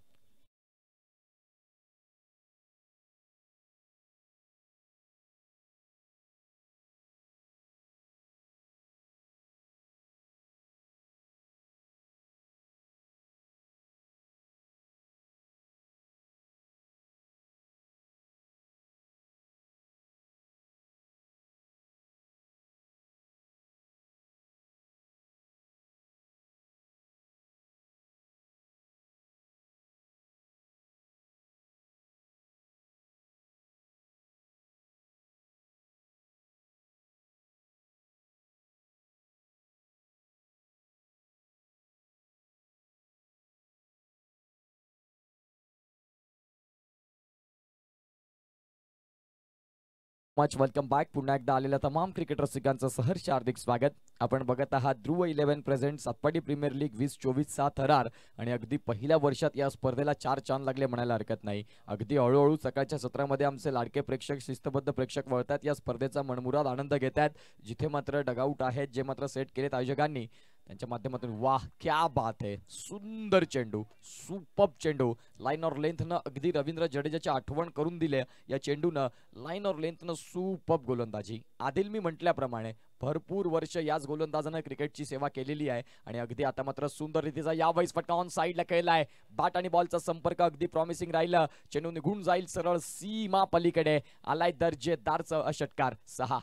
Much welcome back. पुन्हा एकदा आलेल्या तमाम क्रिकेट रसिकांचं सहर्ष हार्दिक स्वागत. आपण बघत आहात Dhruv 11 present Satpadi premier league 2024चा थरार. आणि अगदी पहिल्या वर्षात या स्पर्धेला 4 चांद लागले म्हणायला हरकत नाही. अगदी हळूहळू सकाळच्या सत्रामध्ये आमचे लाडके प्रेक्षक, शिस्तबद्ध प्रेक्षक वळतात, या स्पर्धेचा मनमुराद आनंद घेत आहेत. जिथे मात्र डगआउट आहेत, जे मात्र सेट केलेत आयोजकांनी, त्यांच्या माध्यमातून वाह क्या बात है, सुंदर चेंडू, सुपर्ब चेंडू. लाईन ऑर लेंथनं अगदी रवींद्र जडेजाची आठवण करून दिले या चेंडूनं. लाईन ऑर लेंथनं सुपर्ब गोलंदाजी. आदिल मी म्हटल्याप्रमाणे भरपूर वर्ष याच गोलंदाजानं क्रिकेटची सेवा केलेली आहे आणि अगदी आता मात्र सुंदर रीतीचा यावेळेस फटका ऑन साईडला खेळलाय. बॅट आणि बॉलचा संपर्क अगदी प्रॉमिसिंग राहिलं. चेंडू निघून जाईल सरळ सीमा पलीकडे. आलाय दर्जेदारचा षटकार 6.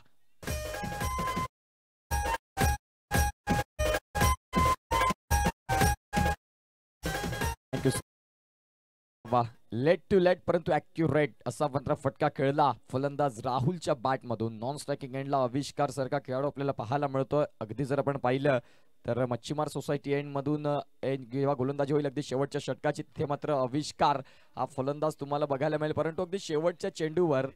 वाह, लेट टू लेट परंतु ॲक्युरेट असा मात्र फटका खेळला फलंदाज राहुलच्या बॅटमधून. नॉन स्ट्रायकिंग एंडला आविष्कार सारखा खेळाडू आपल्याला पाहायला मिळतोय. अगदी जर आपण पाहिलं तर मच्छीमार सोसायटी एंड मधून जेव्हा गोलंदाजी होईल अगदी शेवटच्या षटकाची, तिथे मात्र आविष्कार हा फलंदाज तुम्हाला बघायला मिळेल. परंतु अगदी शेवटच्या चेंडूवर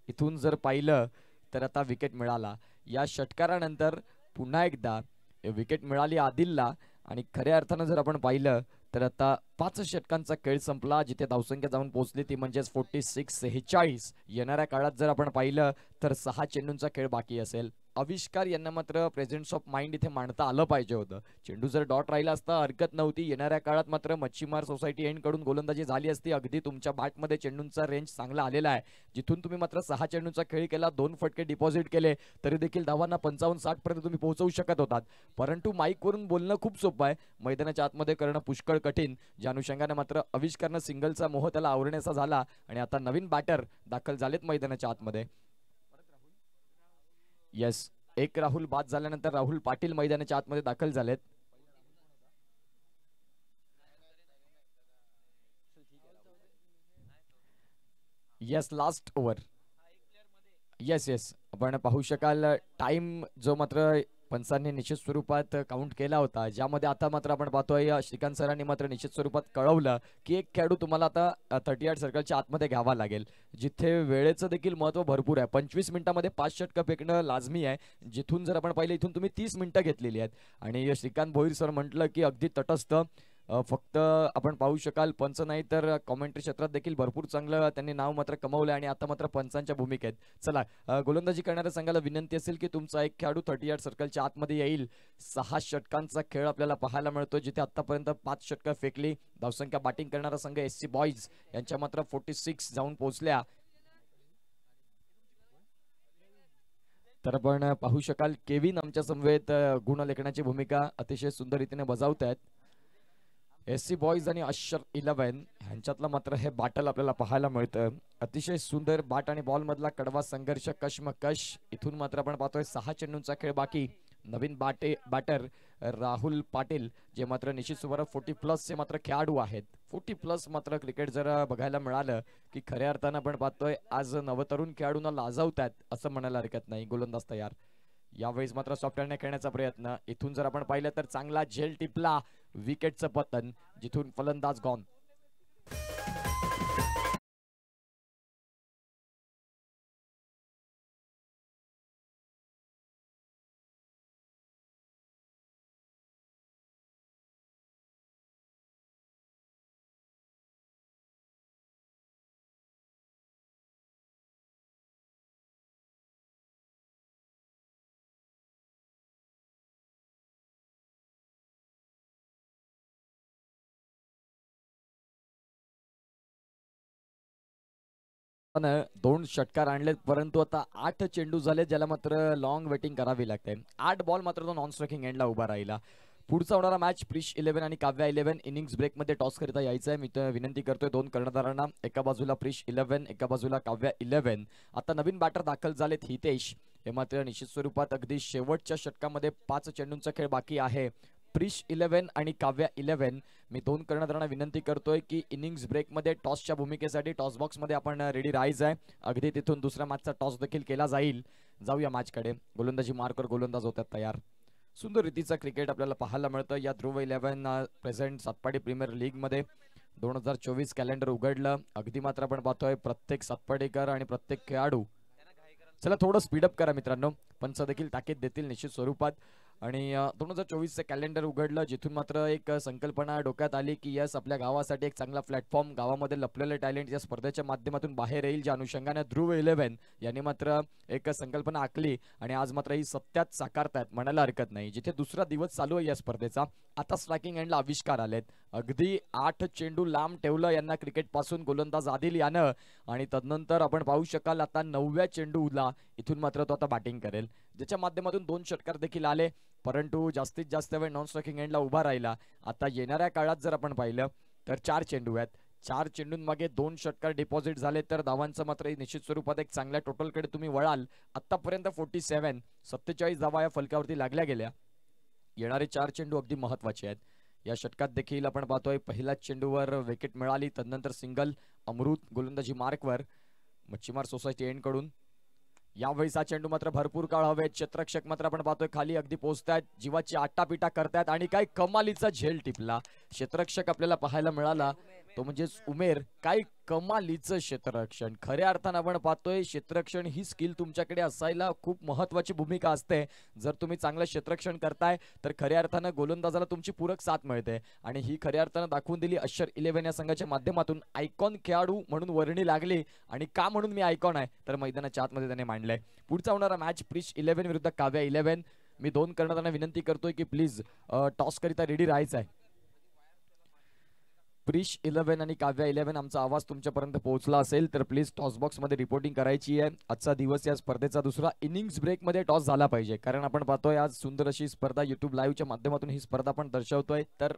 इथून जर पाहिलं तर आता विकेट मिळाला. या षटकारानंतर पुन्हा एकदा विकेट मिळाली आदिलला. आणि खऱ्या अर्थानं जर आपण पाहिलं तर आता 5 षटकांचा खेळ संपला, जिथे धावसंख्या जाऊन पोहोचली ती म्हणजेच 46-46. येणाऱ्या काळात जर आपण पाहिलं तर 6 चेंडूंचा खेळ बाकी असेल. आविष्कार यांना मात्र प्रेझेन्स ऑफ माइंड इथे मांडता आलं पाहिजे होतं. चेंडू जर डॉट राहिला असता हरकत नव्हती. येणाऱ्या काळात मात्र मच्छीमार सोसायटी एंड कडून गोलंदाजी झाली असती. अगदी तुमच्या बॅटमध्ये चेंडूंचा रेंज चांगला आलेला आहे, जिथून तुम्ही मात्र 6 चेंडूंचा खेळ केला, 2 फटके डिपॉझिट केले, तरी देखील धावांना 55-60 पर्यंत तुम्ही पोहोचवू शकत होतात. परंतु माईकवरून बोलणं खूप सोपं आहे, मैदानाच्या आतमध्ये करणं पुष्कळ कठीण. ज्या अनुषंगाने मात्र आविष्कारनं सिंगलचा मोह त्याला आवरण्याचा झाला आणि आता नवीन बॅटर दाखल झालेत मैदानाच्या आतमध्ये. येस, एक राहुल बाद झाल्यानंतर राहुल पाटील मैदानाच्या आतमध्ये दाखल झालेत. Yes, last over. Yes yes, आपण पाहू शकाल टाइम जो मात्र पंचांनी निश्चित स्वरूपात काउंट केला होता, ज्यामध्ये आता मात्र आपण पाहतोय श्रीकांत सरांनी मात्र निश्चित स्वरूपात कळवलं की एक खेळाडू तुम्हाला आता 38 सर्कलच्या आतमध्ये घ्यावा लागेल, जिथे वेळेचं देखील महत्त्व भरपूर आहे. 25 मिनिटांमध्ये 5 षटकं फेकणं लाजमी आहे. जिथून जर आपण पाहिलं इथून तुम्ही 30 मिनिटं घेतलेली आहेत. आणि श्रीकांत भोईर सर म्हटलं की अगदी तटस्थ. फक्त आपण पाहू शकाल पंच नाही तर कॉमेंट्री क्षेत्रात देखील भरपूर चांगलं त्यांनी नाव मात्र कमवलं आणि आता मात्र पंचांच्या भूमिकेत. चला, गोलंदाजी करणाऱ्या संघाला विनंती असेल की तुमचा एक खेळाडू 38 सर्कलच्या आतमध्ये येईल. 6 षटकांचा खेळ आपल्याला पाहायला मिळतो, जिथे आतापर्यंत 5 षटकं फेकली. धावसंख्या बॅटिंग करणारा संघ SC बॉईज यांच्या मात्र 46 जाऊन पोहोचल्या. तर आपण पाहू शकाल केविन आमच्या समवेत गुण लेखनाची भूमिका अतिशय सुंदर रीतीने बजावत आहेत. SC बॉईज आणि अशर 11 ह्यांच्यातला मात्र हे बॅटल आपल्याला पाहायला मिळतं. अतिशय सुंदर बॅट आणि बॉल मधला कडवा संघर्ष, कश्मकश. इथून मात्र आपण पाहतोय 6 चेंडूंचा खेळ बाकी. नवीन बॅटर राहुल पाटील, जे मात्र निश्चित स्वरूपात 40+ चे मात्र खेळाडू आहेत. 40+ मात्र क्रिकेट जर बघायला मिळालं की खऱ्या अर्थानं आपण पाहतोय आज नवतरुण खेळाडूंना लाजवतात असं म्हणायला हरकत नाही. गोलंदाज तयार. यावेळेस मात्र सॉफ्टवेअरने खेळण्याचा प्रयत्न. इथून जर आपण पाहिलं तर चांगला झेल टिपला. विकेटचं पतन, जिथून फलंदाज गॉन. दोन षटकार आणलेत, परंतु आता 8 चेंडू झाले, ज्याला मात्र लॉंग वेटिंग करावी लागते. 8 बॉल मात्र तो नॉन स्ट्रायकिंग एंडला उभा राहिला. पुढचा होणारा मॅच प्रिश 11 आणि काव्या 11 इनिंग्स ब्रेकमध्ये टॉस करिता यायचं आहे. मी तर विनंती करतोय दोन कर्णधारांना, एका बाजूला प्रिश 11, एका बाजूला काव्या 11. आता नवीन बॅटर दाखल झालेत हितेश. हे मात्र निश्चित स्वरूपात अगदी शेवटच्या षटकामध्ये 5 चेंडूंचा खेळ बाकी आहे. प्रिश 11 आणि काव्या 11. मी दोन कर्णधारांना विनंती करतोय की इनिंग्स ब्रेकमध्ये टॉसच्या भूमिकेसाठी टॉस बॉक्समध्ये आपण रेडी राहायचं आहे. अगदी तिथून दुसऱ्या मॅचचा टॉस देखील केला जाईल. जाऊया मॅचकडे. गोलंदाजी मार्कर गोलंदाज होतात तयार. सुंदर रीतीचा क्रिकेट आपल्याला पाहायला मिळतं या ध्रुव 11 प्रेझेंट सातपाडी प्रीमियर लीगमध्ये. 2024 कॅलेंडर उघडलं. अगदी मात्र आपण पाहतोय प्रत्येक सातपाडीकर आणि प्रत्येक खेळाडू चला थोडं स्पीडअप करा मित्रांनो, पंच देखील ताकीद देतील निश्चित स्वरूपात. आणि 2024चं कॅलेंडर उघडलं, जिथून मात्र एक संकल्पना डोक्यात आली की यस, आपल्या गावासाठी एक चांगला प्लॅटफॉर्म, गावामध्ये लपलेलं टॅलेंट या स्पर्धेच्या माध्यमातून बाहेर येईल. ज्या अनुषंगाने ध्रुव 11 यांनी मात्र एक संकल्पना आखली आणि आज मात्र ही सत्यात साकारतायत म्हणायला हरकत नाही. जिथे दुसरा दिवस चालू आहे या स्पर्धेचा, आता स्ट्रायकिंग एंडला आविष्कार आलेत. अगदी 8 चेंडू लांब ठेवलं यांना क्रिकेट पासून गोलंदाज आदिल यानं, आणि तदनंतर आपण पाहू शकाल आता 9व्या चेंडूला इथून मात्र तो आता बॅटिंग करेल, ज्याच्या माध्यमातून 2 षटकार देखील आले. परंतु जास्तीत जास्त वेळ नॉन स्ट्रायकिंग एंडला उभा राहिला. आता येणाऱ्या काळात जर आपण पाहिलं तर 4 चेंडू आहेत, 4 चेंडूंमागे 2 षटकार डिपॉझिट झाले, तर धावांचं मात्र निश्चित स्वरूपात एक चांगल्या टोटलकडे तुम्ही वळाल. आतापर्यंत 47 धावा या फलकावरती लागल्या गेल्या. येणारे 4 चेंडू अगदी महत्वाचे आहेत. या षटकात देखील आपण पाहतोय पहिल्याच चेंडूवर विकेट मिळाली, तदनंतर सिंगल अमृत गोलंदाजी मार्कवर मच्छीमार सोसायटी एंड कडून. यावेळीचा चेंडू मात्र भरपूर काळ हवेत. क्षेत्ररक्षक मात्र आपण पाहतोय खाली अगदी पोहोचतायत, जीवाची आटापिटा करतायत आणि काय कमालीचा झेल टिपला. क्षेत्ररक्षक आपल्याला पाहायला मिळाला तो म्हणजेच उमेर. काय कमालीचं क्षेत्ररक्षण. खऱ्या अर्थानं आपण पाहतोय क्षेत्ररक्षण ही स्किल तुमच्याकडे असायला खूप महत्वाची भूमिका असते. जर तुम्ही चांगलं क्षेत्ररक्षण करताय तर खऱ्या अर्थानं गोलंदाजाला तुमची पूरक साथ मिळते, आणि ही खऱ्या अर्थानं दाखवून दिली अशर 11 या संघाच्या माध्यमातून. आयकॉन खेळाडू म्हणून वर्णी लागली, आणि का म्हणून मी आयकॉन आहे तर मैदानाच्या आतमध्ये त्याने मांडलंय. पुढचा होणारा मॅच प्रिश 11 विरुद्ध काव्या 11. मी 2 कर्णधारांना विनंती करतोय की प्लीज टॉस करिता रेडी राहायचं आहे. प्रिश 11 आणि काव्या 11 आमचा आवाज तुमच्यापर्यंत पोहोचला असेल तर प्लीज टॉस बॉक्स मध्ये रिपोर्टिंग करायची आहे. आजचा दिवस या स्पर्धेचा दुसरा इनिंग्स ब्रेक मध्ये टॉस झाला पाहिजे, कारण आपण पाहतोय आज सुंदर अशी स्पर्धा युट्यूब लाईव्हच्या माध्यमातून ही स्पर्धा आपण दर्शवतोय. तर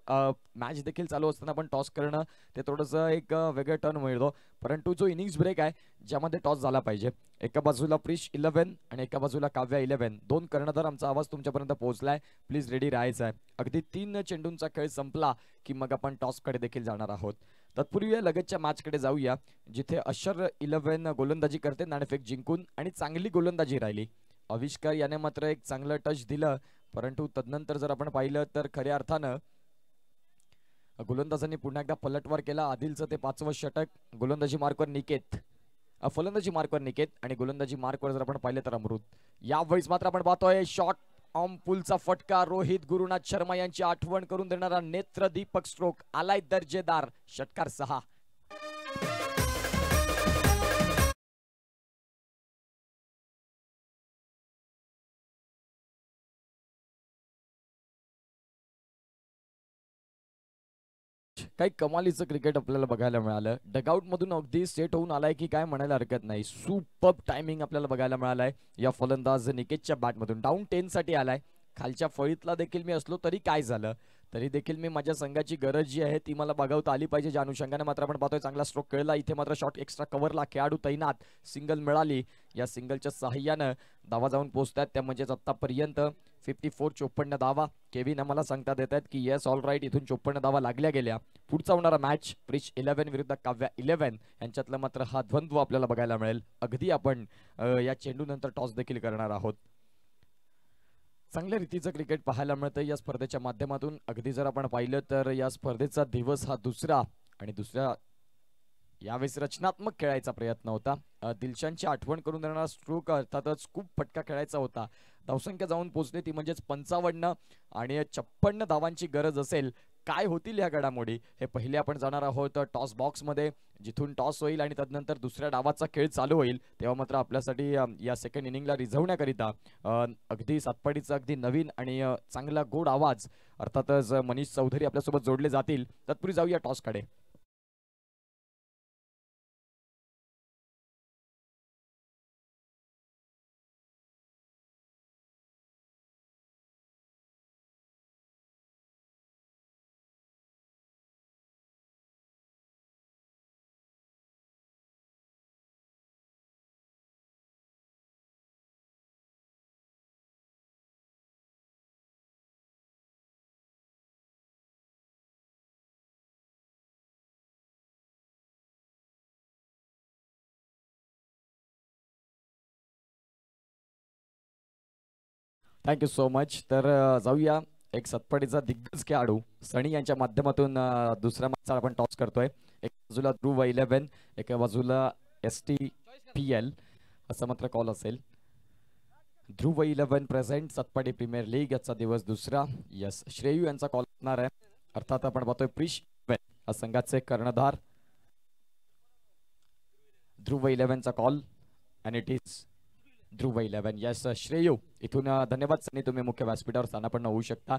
मॅच देखील चालू असताना आपण टॉस करणं ते थोडंसं एक वेगळं टर्न मिळतो. परंतु जो इनिंग्स ब्रेक आहे ज्यामध्ये टॉस झाला पाहिजे, एका बाजूला प्रिश 11 आणि एका बाजूला काव्या 11, 2 कर्णधार आमचा आवाज तुमच्यापर्यंत पोहोचलाय. प्लीज रेडी राहायचं आहे. अगदी 3 चेंडूंचा खेळ संपला की मग आपण टॉस कडे देखील जाणार आहोत. तत्पूर्वी लगतच्या मॅच कडे जाऊया, जिथे अशर 11 गोलंदाजी करते नाणेफेक जिंकून, आणि चांगली गोलंदाजी राहिली. आविष्कार याने मात्र एक चांगलं टच दिलं, परंतु तदनंतर जर आपण पाहिलं तर खऱ्या अर्थानं गोलंदाजांनी पुन्हा एकदा पलटवार केला. आदिलचं ते 5वं षटक. गोलंदाजी मार्कवर निकेत, फलंदाजी मार्कवर निकेत, आणि गोलंदाजी मार्कवर जर आपण पाहिलं तर अमृत. यावेळीच मात्र आपण पाहतोय शॉट ऑन पुलचा फटका. रोहित गुरुनाथ शर्मा यांची आठवण करून देणारा नेत्र दीपक स्ट्रोक आलाय दर्जेदार. षटकार 6. काही कमालीचं क्रिकेट आपल्याला बघायला मिळालं. डगआउट मधून अगदी सेट होऊन आलाय की काय म्हणायला हरकत नाही. सुपर्ब टायमिंग आपल्याला बघायला मिळालाय या फलंदाज निकेतच्या बॅटमधून. डाऊन 10 साठी आलाय. खालच्या फळीतला देखील मी असलो तरी काय झालं, तरी देखील मी माझ्या संघाची गरज जी आहे ती मला बघावता आली पाहिजे. ज्या अनुषंगाने मात्र आपण पाहतोय चांगला स्ट्रोक खेळला. इथे मात्र शॉट एक्स्ट्रा कव्हरला खेळाडू तैनात. सिंगल मिळाली. या सिंगलच्या सहाय्यानं धावा जाऊन पोहोचतात. त्या म्हणजेच आतापर्यंत 54 धावा. केविन आम्हाला सांगता देत आहेत की येस ऑल राईट, इथून 54 धावा लागल्या गेल्या. पुढचा होणारा मॅच प्रिश 11 विरुद्ध काव्या 11 यांच्यातला मात्र हा द्वंद्व आपल्याला बघायला मिळेल. अगदी आपण या चेंडू नंतर टॉस देखील करणार आहोत. चांगल्या रीतीचं क्रिकेट पाहायला मिळतं या स्पर्धेच्या माध्यमातून. अगदी जर आपण पाहिलं तर या स्पर्धेचा दिवस हा दुसरा, आणि दुसऱ्या यावेळेस रचनात्मक खेळायचा प्रयत्न होता. दिलशांची आठवण करून देणारा स्ट्रोक अर्थातच खूप फटका खेळायचा होता. धावसंख्या जाऊन पोहोचली ती म्हणजेच 55, आणि 56 धावांची गरज असेल. काय होतील या घडामोडी हे पहिले आपण जाणार आहोत टॉस बॉक्स मध्ये, जिथून टॉस होईल आणि तदनंतर दुसऱ्या डावाचा खेळ चालू होईल. तेव्हा मात्र आपल्यासाठी या सेकंड इनिंगला रिझवण्याकरिता अगदी सातपाडीचा अगदी नवीन आणि चांगला गोड आवाज अर्थातच मनीष चौधरी आपल्यासोबत जोडले जातील. तत्पूर्वी जाऊया टॉस कडे. Thank you so much. तर जाऊया एक सतपडीचा दिग्गज खेळाडू सनी यांच्या माध्यमातून दुसऱ्या मॅचचा आपण टॉस करतोय. एका बाजूला ध्रुव 11, एका बाजूला STPL. असा मात्र कॉल असेल. ध्रुव 11 प्रेझेंट सतपाटी प्रीमियर लीग याचा दिवस दुसरा. यस, श्रेयू यांचा कॉल असणार आहे. अर्थात आपण पाहतोय प्रिश या संघाचे कर्णधार ध्रुव 11 चा call and it is Dhruv 11. Yes Shreyu, इथून धन्यवाद सनी, तुम्ही मुख्य व्यासपीठावर स्थानापन्न होऊ शकता.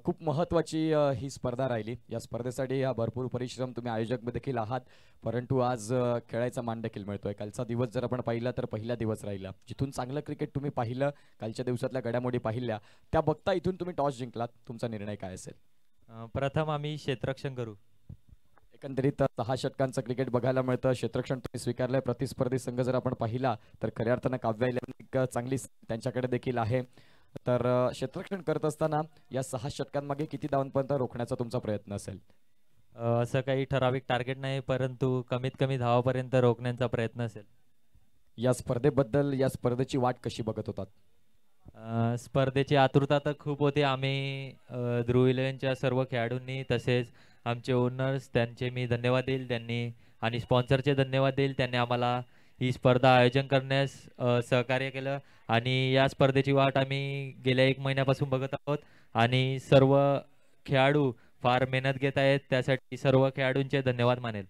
खूप महत्त्वाची ही स्पर्धा राहिली. या स्पर्धेसाठी भरपूर परिश्रम तुम्ही आयोजक देखील आहात, परंतु आज खेळायचा मान देखील मिळतोय. कालचा दिवस जर आपण पाहिला तर पहिला दिवस राहिला जिथून चांगलं क्रिकेट तुम्ही पाहिलं, कालच्या दिवसातल्या घडामोडी पाहिल्या, त्या बघता इथून तुम्ही टॉस जिंकलात. तुमचा निर्णय काय असेल? प्रथम आम्ही क्षेत्ररक्षण करू. एकंदरीत 6 षटकांचं क्रिकेट बघायला मिळतं. क्षेत्ररक्षण तुम्ही स्वीकारलंय. प्रतिस्पर्धी संघ जर आपण पाहिला तर खऱ्या अर्थानं काव्या 11 चांगली त्यांच्याकडे देखील आहे. तर क्षेत्ररक्षण करत असताना या 6 षटकांमागे किती धावांपर्यंत रोखण्याचा तुमचा प्रयत्न असेल? असं काही ठराविक टार्गेट नाही, परंतु कमीत कमी धावापर्यंत रोखण्याचा प्रयत्न असेल. या स्पर्धेबद्दल, या स्पर्धेची वाट कशी बघत होतात? स्पर्धेची आतुरता तर खूप होती. आम्ही ध्रुव 11च्या सर्व खेळाडूंनी तसेच आमचे ओनर्स, त्यांचे मी धन्यवाद देईल त्यांनी, आणि स्पॉन्सरचे धन्यवाद देईल, त्यांनी आम्हाला ही स्पर्धा आयोजन करण्यास सहकार्य केलं. आणि या स्पर्धेची वाट आम्ही गेल्या 1 महिन्यापासून बघत आहोत आणि सर्व खेळाडू फार मेहनत घेत आहेत, त्यासाठी सर्व खेळाडूंचे धन्यवाद मानेल.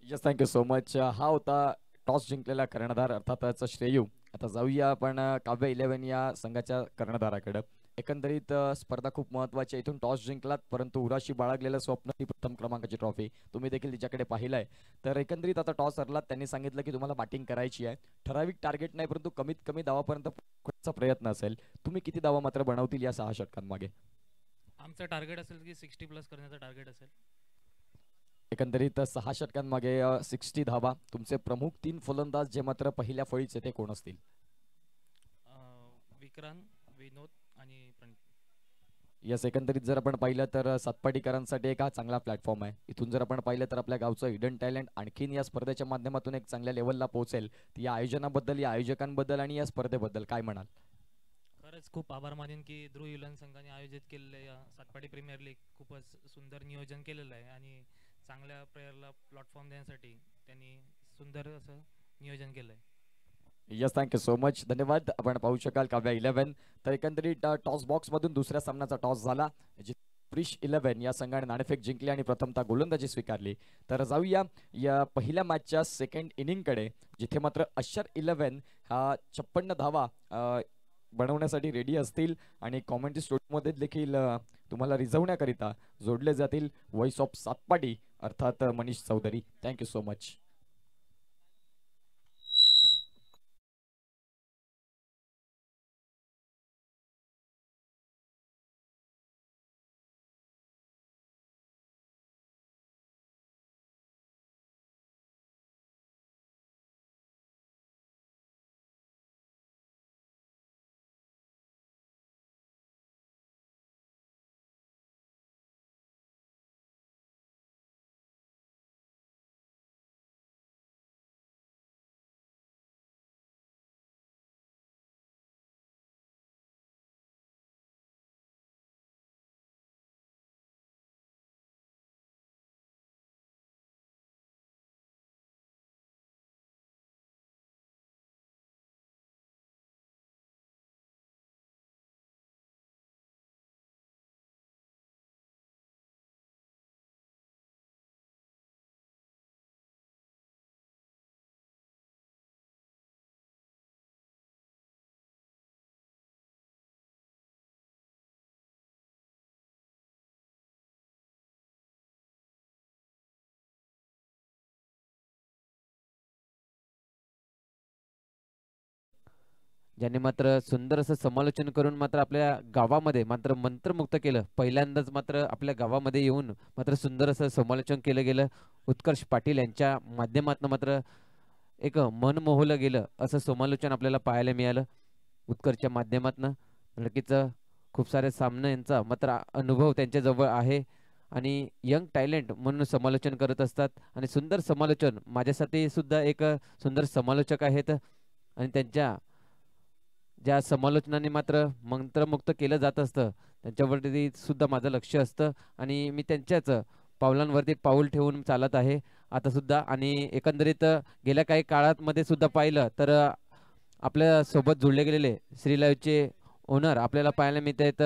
Yes, thank you so much. हा होता टॉस जिंकलेला कर्णधार अर्थातच श्रेयू. आता जाऊया आपण काव्या 11 या संघाच्या कर्णधाराकडे. एकंदरीत स्पर्धा खूप महत्त्वाची आहे. इथून टॉस जिंकलात, परंतु उराशी बाळगलेलं स्वप्न ही प्रथम क्रमांकाची ट्रॉफी तुम्ही देखील तिच्याकडे पाहिलंय. तर एकंदरीत आता टॉस हरलात, त्यांनी सांगितलं की तुम्हाला बॅटिंग करायची आहे. ठराविक टार्गेट नाही, परंतु कमीत कमी धावापर्यंत पोहोचण्याचा प्रयत्न असेल. तुम्ही किती धावा मात्र बनवतील या 6 षटकांमागे? आमचं टार्गेट असेल की 60+ करण्याचं टार्गेट असेल. एकंदरीत 6 षटकांमागे 60 धावा. तुमचे प्रमुख 3 फलंदाज जे मात्र पहिल्या फळीचे ते कोण असतील? विक्रांत, विनोद आणि प्रणित. यस, एकंदरीत जर आपण पाहिलं तर सातपाटीकरांसाठी एक हा चांगला प्लॅटफॉर्म आहे. इथून जर आपण पाहिलं तर आपल्या गावचं हिडन टॅलेंट आणखीन या स्पर्धेच्या माध्यमातून एक चांगल्या लेवलला पोहोचेल. या आयोजनाबद्दल, या आयोजकांबद्दल आणि या स्पर्धेबद्दल काय म्हणाल? खरंच खूप आभार मानेन की ध्रुव 11 संघाने आयोजित केलेलं या सातपाटी प्रीमियर लीग खूपच सुंदर नियोजन केलेलं आहे आणि चांगल्या प्लेयरला प्लॅटफॉर्म देण्यासाठी त्यांनी सुंदर असं नियोजन केलं आहे. यस, थँक्यू सो मच, धन्यवाद. आपण पाहू शकाल काव्या 11. तर एकंदरीत टॉस बॉक्स मधून दुसऱ्या सामन्याचा टॉस झाला. प्रिश 11 या संघाने नाणेफेक जिंकली आणि प्रथमतः गोलंदाजी स्वीकारली. तर जाऊया या पहिल्या मॅचच्या सेकंड इनिंगकडे, जिथे मात्र अशर 11 हा 56 धावा बनवण्यासाठी रेडी असतील आणि कॉमेंट्री स्टुडिओमध्ये देखील तुम्हाला रिझवण्याकरिता जोडले जातील व्हॉइस ऑफ सातपाटी अर्थात Manish Chaudhari. Thank you so much. ज्यांनी मात्र सुंदर असं समालोचन करून मात्र आपल्या गावामध्ये मात्र मंत्रमुक्त केलं. पहिल्यांदाच मात्र आपल्या गावामध्ये येऊन मात्र सुंदर असं समालोचन केलं गेलं. उत्कर्ष पाटील यांच्या माध्यमातून मात्र एक मन मोहलं गेलं असं समालोचन आपल्याला पाहायला मिळालं. उत्कर्षच्या माध्यमातून नक्कीच खूप सारे सामने यांचा मात्र अनुभव त्यांच्याजवळ आहे आणि यंग टॅलेंट म्हणून समालोचन करत असतात. आणि सुंदर समालोचन, माझ्यासाठी सुद्धा एक सुंदर समालोचक आहेत आणि त्यांच्या ज्या समालोचनाने मात्र मंत्रमुक्त केलं जात असतं त्यांच्यावरती सुद्धा माझं लक्ष असतं आणि मी त्यांच्याच पावलांवरती पाऊल ठेवून चालत आहे आता सुद्धा. आणि एकंदरीत गेल्या काही काळात मध्ये सुद्धा पाहिलं तर आपल्या सोबत जोडले गेलेले श्री लाईव्हचे ओनर आपल्याला पाहायला मिळत आहेत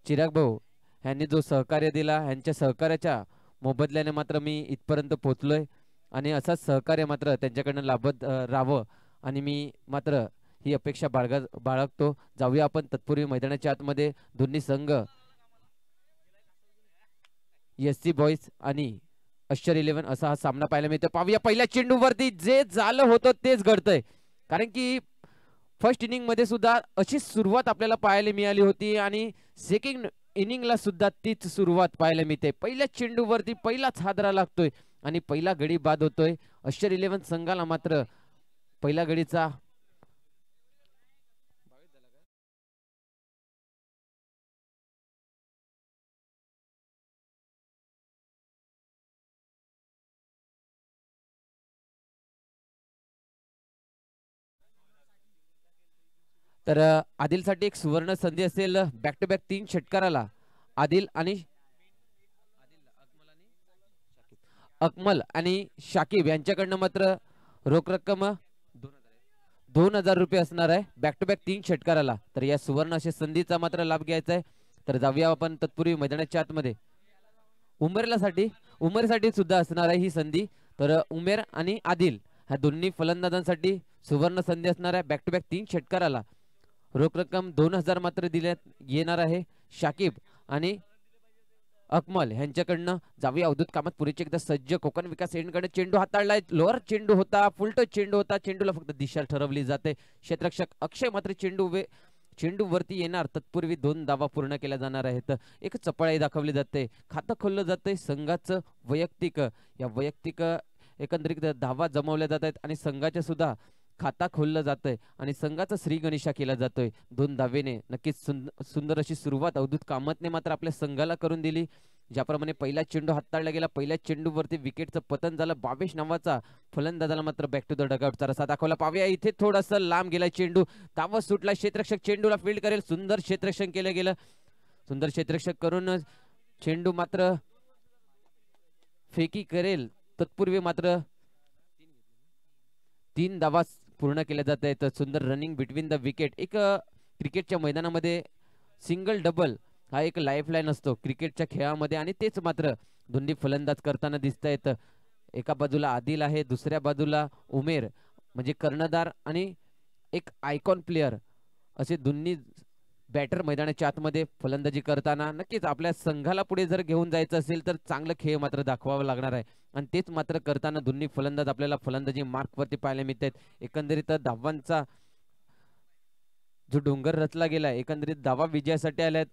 चिराग भाऊ यांनी जो सहकार्य दिला, यांच्या सहकार्याच्या मोबदल्याने मात्र मी इथपर्यंत पोहोचलोय आणि असंच सहकार्य मात्र त्यांच्याकडनं लाभत राहावं आणि मी मात्र ही अपेक्षा बाळगतो. जाऊया आपण तत्पूर्वी मैदानाच्या आतमध्ये दोन्ही संघ SC बॉईज आणि अश्चर 11 असा हा सामना पाहायला मिळतो. पाहूया पहिल्या चेंडूवरती जे झालं होतं तेच घडतंय, कारण की फर्स्ट इनिंग मध्ये सुद्धा अशी सुरुवात आपल्याला पाहायला मिळाली होती आणि सेकंड इनिंगला सुद्धा तीच सुरुवात पाहायला मिळते. पहिल्या चेंडूवरती पहिलाच हादरा लागतोय आणि पहिला गडी बाद होतोय. अश्चर 11 संघाला मात्र पहिल्या गडीचा तर आदिलसाठी एक सुवर्ण संधी असेल. बॅक टू बॅक 3 षटकाराला आदिल आणि अकमल आणि शाकिब यांच्याकडनं मात्र रोख रक्कम 2000 रुपये असणार आहे बॅक टू बॅक 3 षटकाराला. तर या सुवर्ण अशा संधीचा मात्र लाभ घ्यायचा आहे. तर जाऊया आपण तत्पूर्वी मैदानाच्या आतमध्ये उमेरसाठी सुद्धा असणार आहे ही संधी. तर उमेर आणि आदिल ह्या दोन्ही फलंदाजांसाठी सुवर्ण संधी असणार आहे. बॅक टू बॅक 3 षटकाराला रोख रक्कम 2000 मात्र दिल्यात येणार आहे. शाकिब आणि अकमल यांच्याकडनं जाऊया अवधूत कामात पुरेचे एकदा सज्ज. कोकण विकास एंडकडे चेंडू हाताळलाय. लोअर चेंडू होता, फुलटो चेंडू होता. चेंडूला फक्त दिशा ठरवली जाते. क्षेत्ररक्षक अक्षय मात्र चेंडू वरती येणार. तत्पूर्वी 2 धावा पूर्ण केल्या जाणार आहेत. एक चपळाई दाखवली जाते. खातं खोललं जाते संघाचं वैयक्तिक. या वैयक्तिक एकंदरीत धावा जमवल्या जात आहेत आणि संघाच्या सुद्धा खाता खोललं जातंय आणि संघाचा श्री गणेशा केला जातोय. 2 धावेने नक्कीच सुंदर अशी सुरुवात अवधूत कामतने मात्र आपल्या संघाला करून दिली. ज्याप्रमाणे पहिला चेंडू हाताळला गेला, पहिल्या चेंडूवरती विकेटचं पतन झालं. बावेश नावाचा फलंदाजाला मात्र बॅक टू द डगआउटचा रस्ता दाखवला. पाहूया इथे थोडासा लांब गेला चेंडू. धावा सुटला. क्षेत्ररक्षक चेंडूला फील्ड करेल. सुंदर क्षेत्ररक्षण केलं गेलं. सुंदर क्षेत्ररक्षक करून चेंडू मात्र फेकी करेल. तत्पूर्वी मात्र 3 धावा पूर्ण केल्या जात आहेत. सुंदर रनिंग बिटवीन द विकेट. एक क्रिकेटच्या मैदानामध्ये सिंगल डबल हा एक लाईफ लाईन असतो क्रिकेटच्या खेळामध्ये आणि तेच मात्र दोन्ही फलंदाज करताना दिसत आहेत. एका बाजूला आदिल आहे, दुसऱ्या बाजूला उमेर म्हणजे कर्णधार आणि एक आयकॉन प्लेयर असे दोन्ही बॅटर मैदानाच्या आतमध्ये फलंदाजी करताना नक्कीच आपल्या संघाला पुढे जर घेऊन जायचं असेल तर चांगलं खेळ मात्र दाखवावं लागणार आहे आणि तेच मात्र करताना दोन्ही फलंदाज आपल्याला फलंदाजी मार्क वरती पाहायला मिळत आहेत. एकंदरीत धावांचा जो डोंगर रचला गेलाय, एकंदरीत धावा विजयासाठी आल्यात.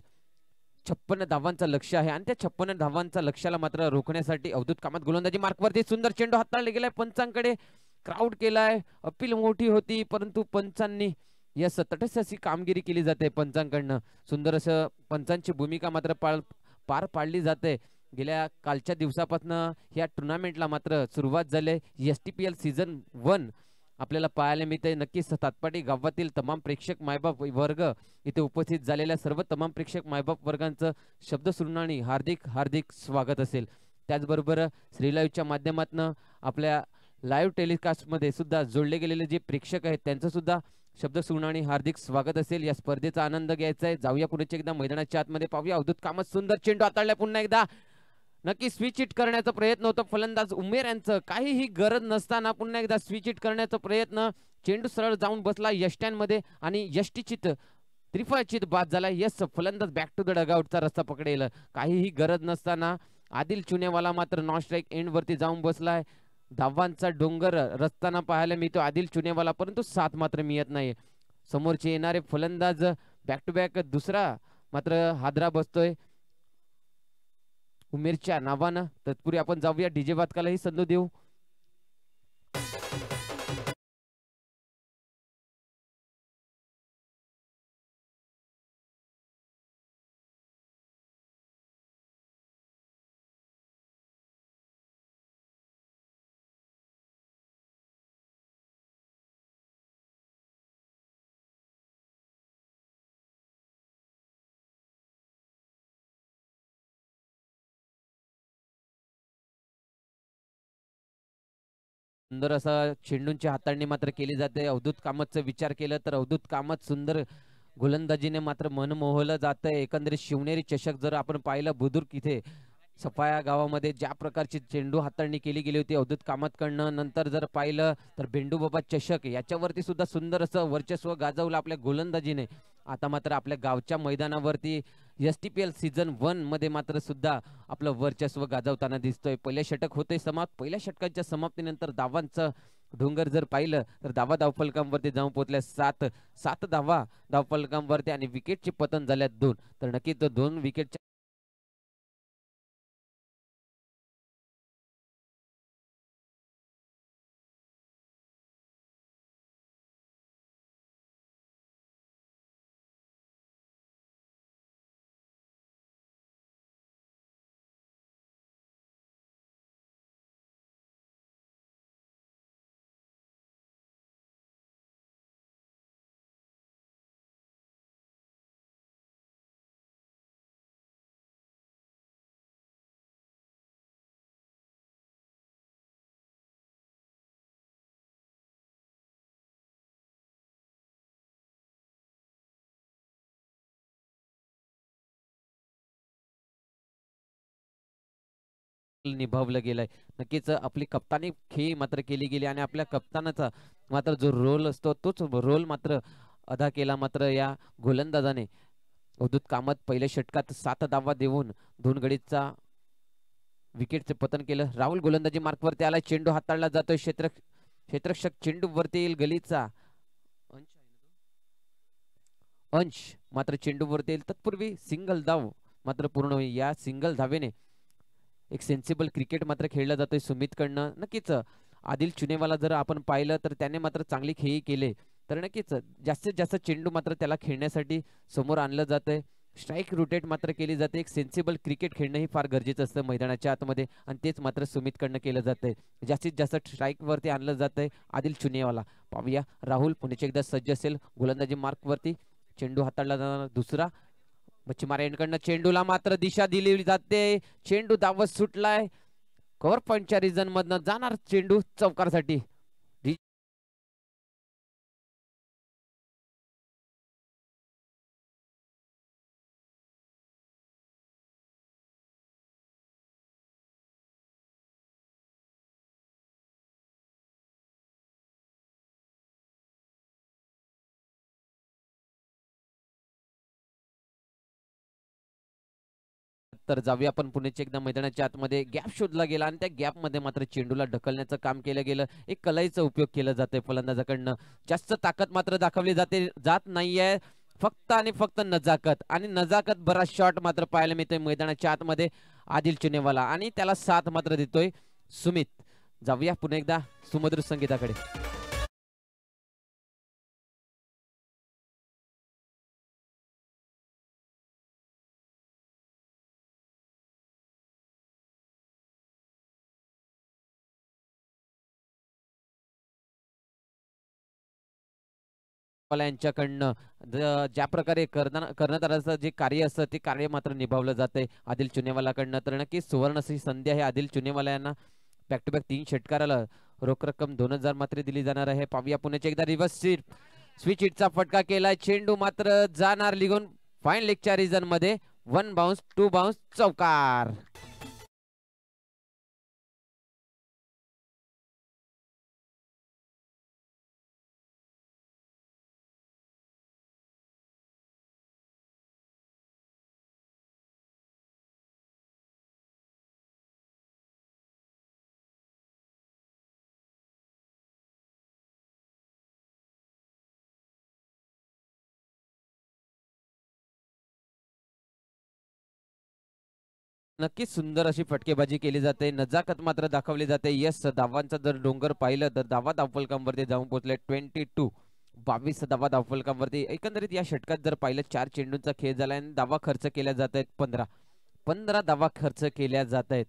56 धावांचा लक्ष्य आहे आणि त्या 56 धावांचा लक्ष्याला मात्र रोखण्यासाठी अवधूत कामात गोलंदाजी मार्क वरती सुंदर चेंडू हाताळला गेलाय. पंचांकडे क्राऊड केलाय. अपील मोठी होती परंतु पंचांनी यस तटस्थ अशी कामगिरी केली जाते पंचांकडनं. सुंदर असं पंचांची भूमिका मात्र पार पाडली जाते. गेल्या कालच्या दिवसापासून या टुर्नामेंटला मात्र सुरुवात झाली. STPL सीझन 1 आपल्याला पाहायला मिळते. नक्कीच तातपाटी गावातील तमाम प्रेक्षक मायबाप वर्ग इथे उपस्थित झालेल्या सर्व तमाम प्रेक्षक मायबाप वर्गांचं शब्दसृणानी हार्दिक हार्दिक स्वागत असेल. त्याचबरोबर श्रीलाईव्हच्या माध्यमातून आपल्या लाईव्ह टेलिकास्टमध्ये सुद्धा जोडले गेलेले जे प्रेक्षक आहेत त्यांचं सुद्धा शब्दसृणानी हार्दिक स्वागत असेल. या स्पर्धेचा आनंद घ्यायचा आहे. जाऊया पुढे एकदा मैदानाच्या आतमध्ये पाहूया. अवधूत कामात सुंदर चेंडू हाताळलाय. पुन्हा एकदा नक्की स्विच हिट करण्याचा प्रयत्न होता फलंदाज उमेर यांचं. काहीही गरज नसताना पुन्हा एकदा स्विच हिट करण्याचा प्रयत्न. चेंडू सरळ जाऊन बसला यष्ट्यांमध्ये आणि यष्टीचित त्रिफळचित बाद झाला. यस फलंदाज बॅक टू द डगआउटचा रस्ता पकडेल. काहीही गरज नसताना आदिल चुनेवाला मात्र नॉन स्ट्राईक एंड वरती जाऊन बसलाय. धावांचा डोंगर रचताना पाहायला मिळतो आदिल चुनेवाला, परंतु साथ मात्र मिळत नाही. समोरचे येणारे फलंदाज बॅक टू बॅक दुसरा मात्र हादरा बसतोय उमेरच्या नावानं. तत्पूर्वी आपण जाऊया डीजे वादकालाही संधी देऊ. सुंदर असा चेंडूंची हाताळणी मात्र केली जाते. अवधूत कामतचा विचार केला तर अवधूत कामत सुंदर गोलंदाजीने मात्र मन मोहलं जातंय. एकंदरीत शिवनेरी चषक जर आपण पाहिलं बुद्रुक इथे सफाया गावामध्ये ज्या प्रकारची चेंडू हाताळणी केली गेली होती अवधूत कामतकडनं, नंतर जर पाहिलं तर भेंडूबाबा चषक याच्यावरती सुद्धा सुंदर असं वर्चस्व गाजवलं आपल्या गोलंदाजीने. आता मात्र आपल्या गावच्या मैदानावरती STPL सीझन 1 मध्ये मात्र सुद्धा आपलं वर्चस्व गाजवताना दिसतोय. पहिले षटक होते समाप्त. पहिल्या षटकाच्या समाप्तीनंतर धावांचं डोंगर जर पाहिलं तर धावा धावफलकांवरती जाऊन पोहोचल्या 7 धावा धावफलकांवरती आणि विकेटचे पतन झाल्यात 2. तर नक्कीच 2 विकेट निभावलं गेलंय. नक्कीच आपली कप्तानी खेळी मात्र केली गेली आणि आपल्या कप्तानाचा मात्र जो रोल असतो तोच रोल मात्र अदा केला मात्र या गोलंदाजाने. अवधूत कामत पहिल्या षटकात 7 धावा देऊन 2 गडीचा विकेटचे पतन केलं. राहुल गोलंदाजी मार्कवरती आला. चेंडू हाताळला जातोय. क्षेत्ररक्षक चेंडू वरती येईल गलीचा अंश मात्र चेंडू वरती येईल. तत्पूर्वी सिंगल धाव मात्र पूर्ण होईल. या सिंगल धावेने एक सेन्सिबल क्रिकेट मात्र खेळला जातोय सुमितकडनं. नक्कीच आदिल चुनेवाला जर आपण पाहिलं तर त्याने मात्र चांगली खेळी केले तर नक्कीच जास्तीत जास्त चेंडू मात्र त्याला खेळण्यासाठी समोर आणलं जातंय. स्ट्राईक रोटेट मात्र केली जाते. एक सेन्सिबल क्रिकेट खेळणं ही फार गरजेचं असतं मैदानाच्या आतमध्ये आणि तेच मात्र सुमितकडनं केलं जातंय. जास्तीत जास्त स्ट्राईक वरती आणलं जातंय आदिल चुनेवाला. पाहूया राहुल पुण्याच्या एकदा सज्ज असेल गोलंदाजी मार्क वरती. चेंडू हाताळला जाणार दुसरा. मच्छीमार यांकडनं चेंडूला मात्र दिशा दिली जाते. चेंडू धावत सुटलाय. कव्हर पॉईंटच्या रिजन मधनं जाणार चेंडू चौकारसाठी. तर जाऊया आपण पुण्याच्या एकदा मैदानाच्या आतमध्ये. गॅप शोधला गेला आणि त्या गॅप मध्ये मात्र चेंडूला ढकलण्याचं काम केलं गेलं. एक कलाईचा उपयोग केला जातोय फलंदाजाकडनं. जास्त ताकद मात्र दाखवली जात नाहीये. फक्त आणि फक्त नजाकत आणि नजाकत बरा शॉट मात्र पाहायला मिळतोय मैदानाच्या आतमध्ये आदिल चुनेवाला आणि त्याला साथ मात्र देतोय सुमित. जाऊया पुन्हा एकदा सुमधुर संगीताकडे. यांच्याकडनं ज्या प्रकारे करण्यात आल्याचं जे कार्य असतं ते कार्य मात्र निभावलं जातंय आदिल चुनेवालाकडनं. तर नक्कीच सुवर्ण अशी संधी आहे आदिल चुनेवाला यांना. बॅक टू बॅक 3 षटकाराला रोख रक्कम 2000 मात्र दिली जाणार आहे. पाहूया पुण्याच्या एकदा रिव्हर्स स्विच हिटचा फटका केलाय. चेंडू मात्र जाणार लिगून फाईन लेगच्या रिजन मध्ये. 1 बाउन्स 2 बाउन्स चौकार. नक्कीच सुंदर अशी फटकेबाजी केली जाते. नजाकत मात्र दाखवली जाते. यस धावांचा जर डोंगर पाहिलं तर धावा धावफलकांवरती जाऊन पोहोचले 22 धावा धावफलकांवरती. एकंदरीत या षटकात जर पाहिलं 4 चेंडूंचा खेळ झाला आणि धावा खर्च केल्या जात आहेत 15 धावा खर्च केल्या जात आहेत.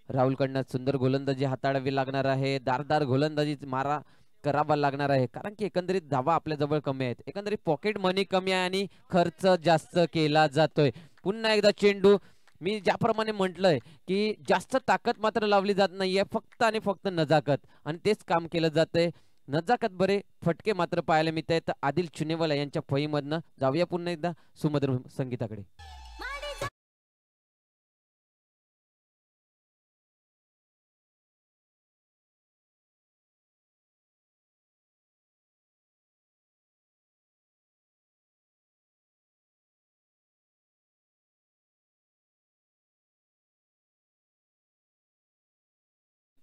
राहुलकडनं सुंदर गोलंदाजी हाताळावी लागणार आहे. दारदार गोलंदाजी मारा करावा लागणार आहे कारण की एकंदरीत धावा आपल्या जवळ कमी आहेत. एकंदरीत पॉकेट मनी कमी आहे आणि खर्च जास्त केला जातोय. पुन्हा एकदा चेंडू मी ज्याप्रमाणे म्हटलंय की जास्त ताकद मात्र लावली जात नाहीये, फक्त आणि फक्त नजाकत, आणि तेच काम केलं जातंय. नजाकत बरे फटके मात्र पाहायला मिळत आहेत आदिल चुनेवाला यांच्या फळीमधनं. जाऊया पुन्हा एकदा सुमधुर संगीताकडे.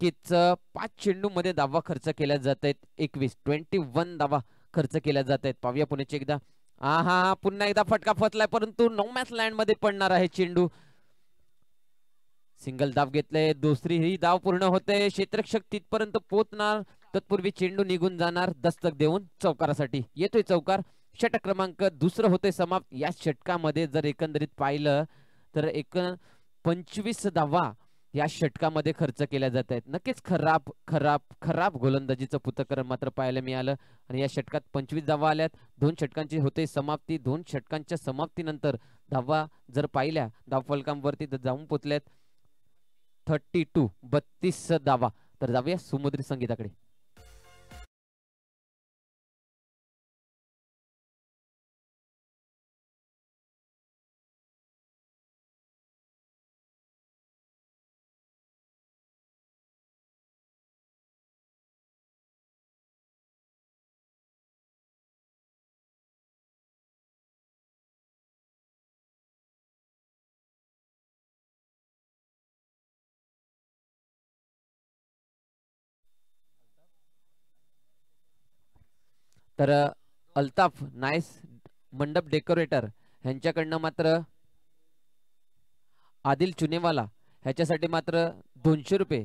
नक्कीच 5 चेंडू मध्ये धावा खर्च केल्या जात आहेत. 21 धावा खर्च केल्या जात आहेत. पाहूया पुण्याची एकदा. हा पुन्हा एकदा फटका फसलाय, परंतु नो मॅच लँड मध्ये पडणार आहे चेंडू. सिंगल धाव घेतले, दुसरी ही धाव पूर्ण होते. क्षेत्ररक्षक तिथपर्यंत पोहोचणार तत्पूर्वी चेंडू निघून जाणार दस्तक देऊन चौकारासाठी. येतोय चौकार. षटक क्रमांक दुसरं होते समाप्त. या षटकामध्ये जर एकंदरीत पाहिलं तर 25 धावा या षटकामध्ये खर्च केल्या जात आहेत. नक्कीच खराब खराब खराब गोलंदाजीचं पृथक्करण मात्र पाहायला मिळालं आणि या षटकात 25 धावा आल्यात. 2 षटकांची होते समाप्ती. 2 षटकांच्या समाप्तीनंतर धावा जर पाहिल्या धावफलकांवरती जाऊन पोचल्यात 32 धावा. तर जाऊया सुमुद्री संगीताकडे. तर अल्ताफ नाईस मंडप डेकोरेटर ह्यांच्याकडनं मात्र आदिल चुनेवाला ह्याच्यासाठी मात्र 200 रुपये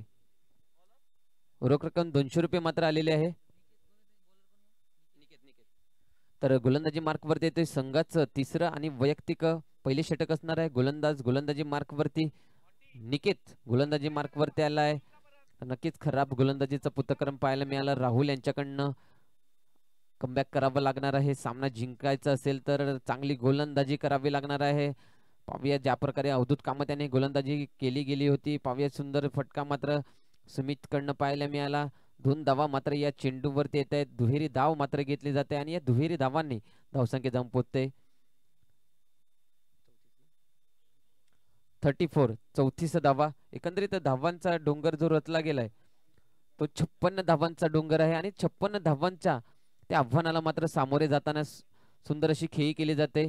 रोख रक्कम 200 रुपये मात्र आलेले आहे. तर गोलंदाजी मार्क वरती येते संघाचं तिसरं आणि वैयक्तिक पहिले षटक असणार आहे. गोलंदाजी मार्क वरती निकेत गोलंदाजी मार्क वरती आला आहे. नक्कीच खराब गोलंदाजीचं पृथक्करण पाहायला मिळालं. राहुल यांच्याकडनं कमबॅक करावं लागणार आहे. सामना जिंकायचा असेल तर चांगली गोलंदाजी करावी लागणार आहे. पाहूया ज्या प्रकारे अवधूत कामत याने गोलंदाजी केली गेली होती. पाहूया सुंदर फटका मात्र सुमित कडनं पाहायला मिळाला. 2 धावा मात्र या चेंडूवरती येत आहेत. दुहेरी धाव मात्र घेतली जाते आणि या दुहेरी धावांनी धावसंख्या जाऊन पोहोचते 34. 34 धावा. एकंदरीत धावांचा डोंगर जो रचला गेलाय तो 56 धावांचा डोंगर आहे आणि 56 धावांच्या त्या आव्हानाला मात्र सामोरे जाताना सुंदर अशी खेळी केली जाते.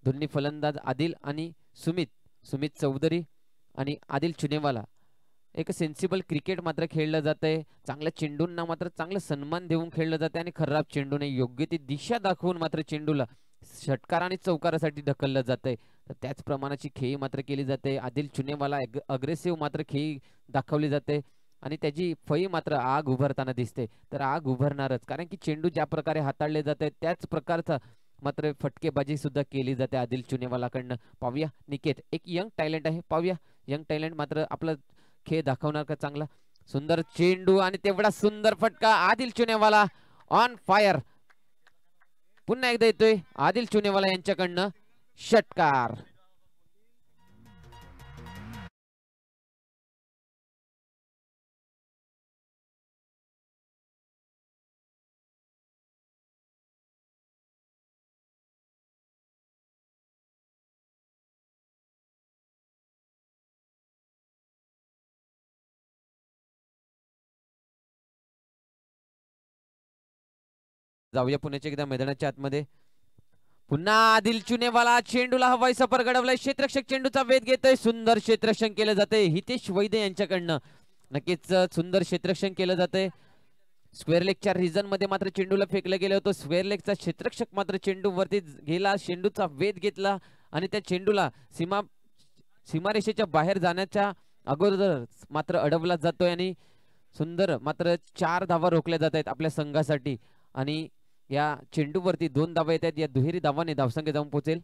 दोन्ही फलंदाज आदिल आणि सुमित चौधरी आणि आदिल चुनेवाला एक सेन्सिबल क्रिकेट मात्र खेळलं जातंय. चांगल्या चेंडूंना मात्र चांगलं सन्मान देऊन खेळलं जाते आणि खराब चेंडूने योग्य ती दिशा दाखवून मात्र चेंडूला षटकार आणि चौकारासाठी ढकललं जातंय. तर त्याच प्रमाणाची खेळी मात्र केली जाते. आदिल चुनेवाला अग्रेसिव्ह मात्र खेळी दाखवली जाते आणि त्याची फळी मात्र आग उभरताना दिसते. तर आग उभरणारच, कारण की चेंडू ज्या प्रकारे हाताळले जाते त्याच प्रकारचा मात्र फटकेबाजी सुद्धा केली जाते आदिल चुनेवालाकडनं. पाहूया निकेत एक यंग टॅलेंट आहे. पाहूया यंग टॅलेंट मात्र आपला खेळ दाखवणार का चांगला. सुंदर चेंडू आणि तेवढा सुंदर फटका. Adil Chunewala on fire. पुन्हा एकदा येतोय आदिल चुनेवाला यांच्याकडनं षटकार. जाऊया पुण्याच्या एकदा मैदानाच्या आतमध्ये. पुन्हा आदिल चुनेवाला चेंडूला हवाई सफर घडवलाय. क्षेत्ररक्षक चेंडूचा वेध घेतोय. सुंदर क्षेत्ररक्षण केलं जाते हितेश वैद्य यांच्याकडनं. नक्कीच सुंदर क्षेत्ररक्षण केलं जाते. स्क्वेअर लेगच्या रिजन मध्ये मात्र चेंडूला फेकलं गेलं होतं. स्क्वेअर लेगचा क्षेत्ररक्षक मात्र चेंडू वरती गेला, चेंडूचा वेध घेतला आणि त्या चेंडूला सीमारेषेच्या बाहेर जाण्याच्या अगोदर मात्र अडवला जातोय आणि सुंदर मात्र 4 धावा रोखल्या जात आहेत आपल्या संघासाठी आणि या चेंडूवरती 2 धावा येत आहेत. या दुहेरी धावाने धावसंख्या जाऊन पोहोचेल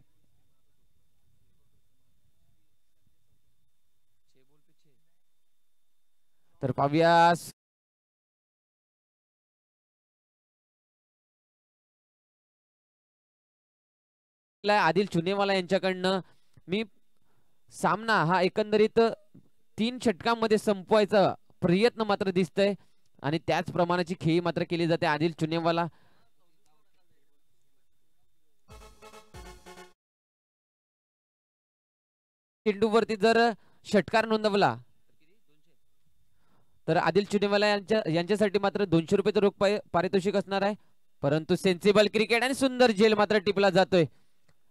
तर पाहूया आदिल चुनेवाला यांच्याकडनं. मी सामना हा एकंदरीत 3 षटकांमध्ये संपवायचा प्रयत्न मात्र दिसतंय आणि त्याच प्रमाणाची खेळी मात्र केली जाते. आदिल चुनेवाला चेंडूवरती जर षटकार नोंदवला तर आदिल चुनेवाला यांच्यासाठी मात्र 200 रुपये रोख पारितोषिक असणार आहे. परंतु सेन्सिबल क्रिकेट आणि सुंदर झेल मात्र टिपला जातोय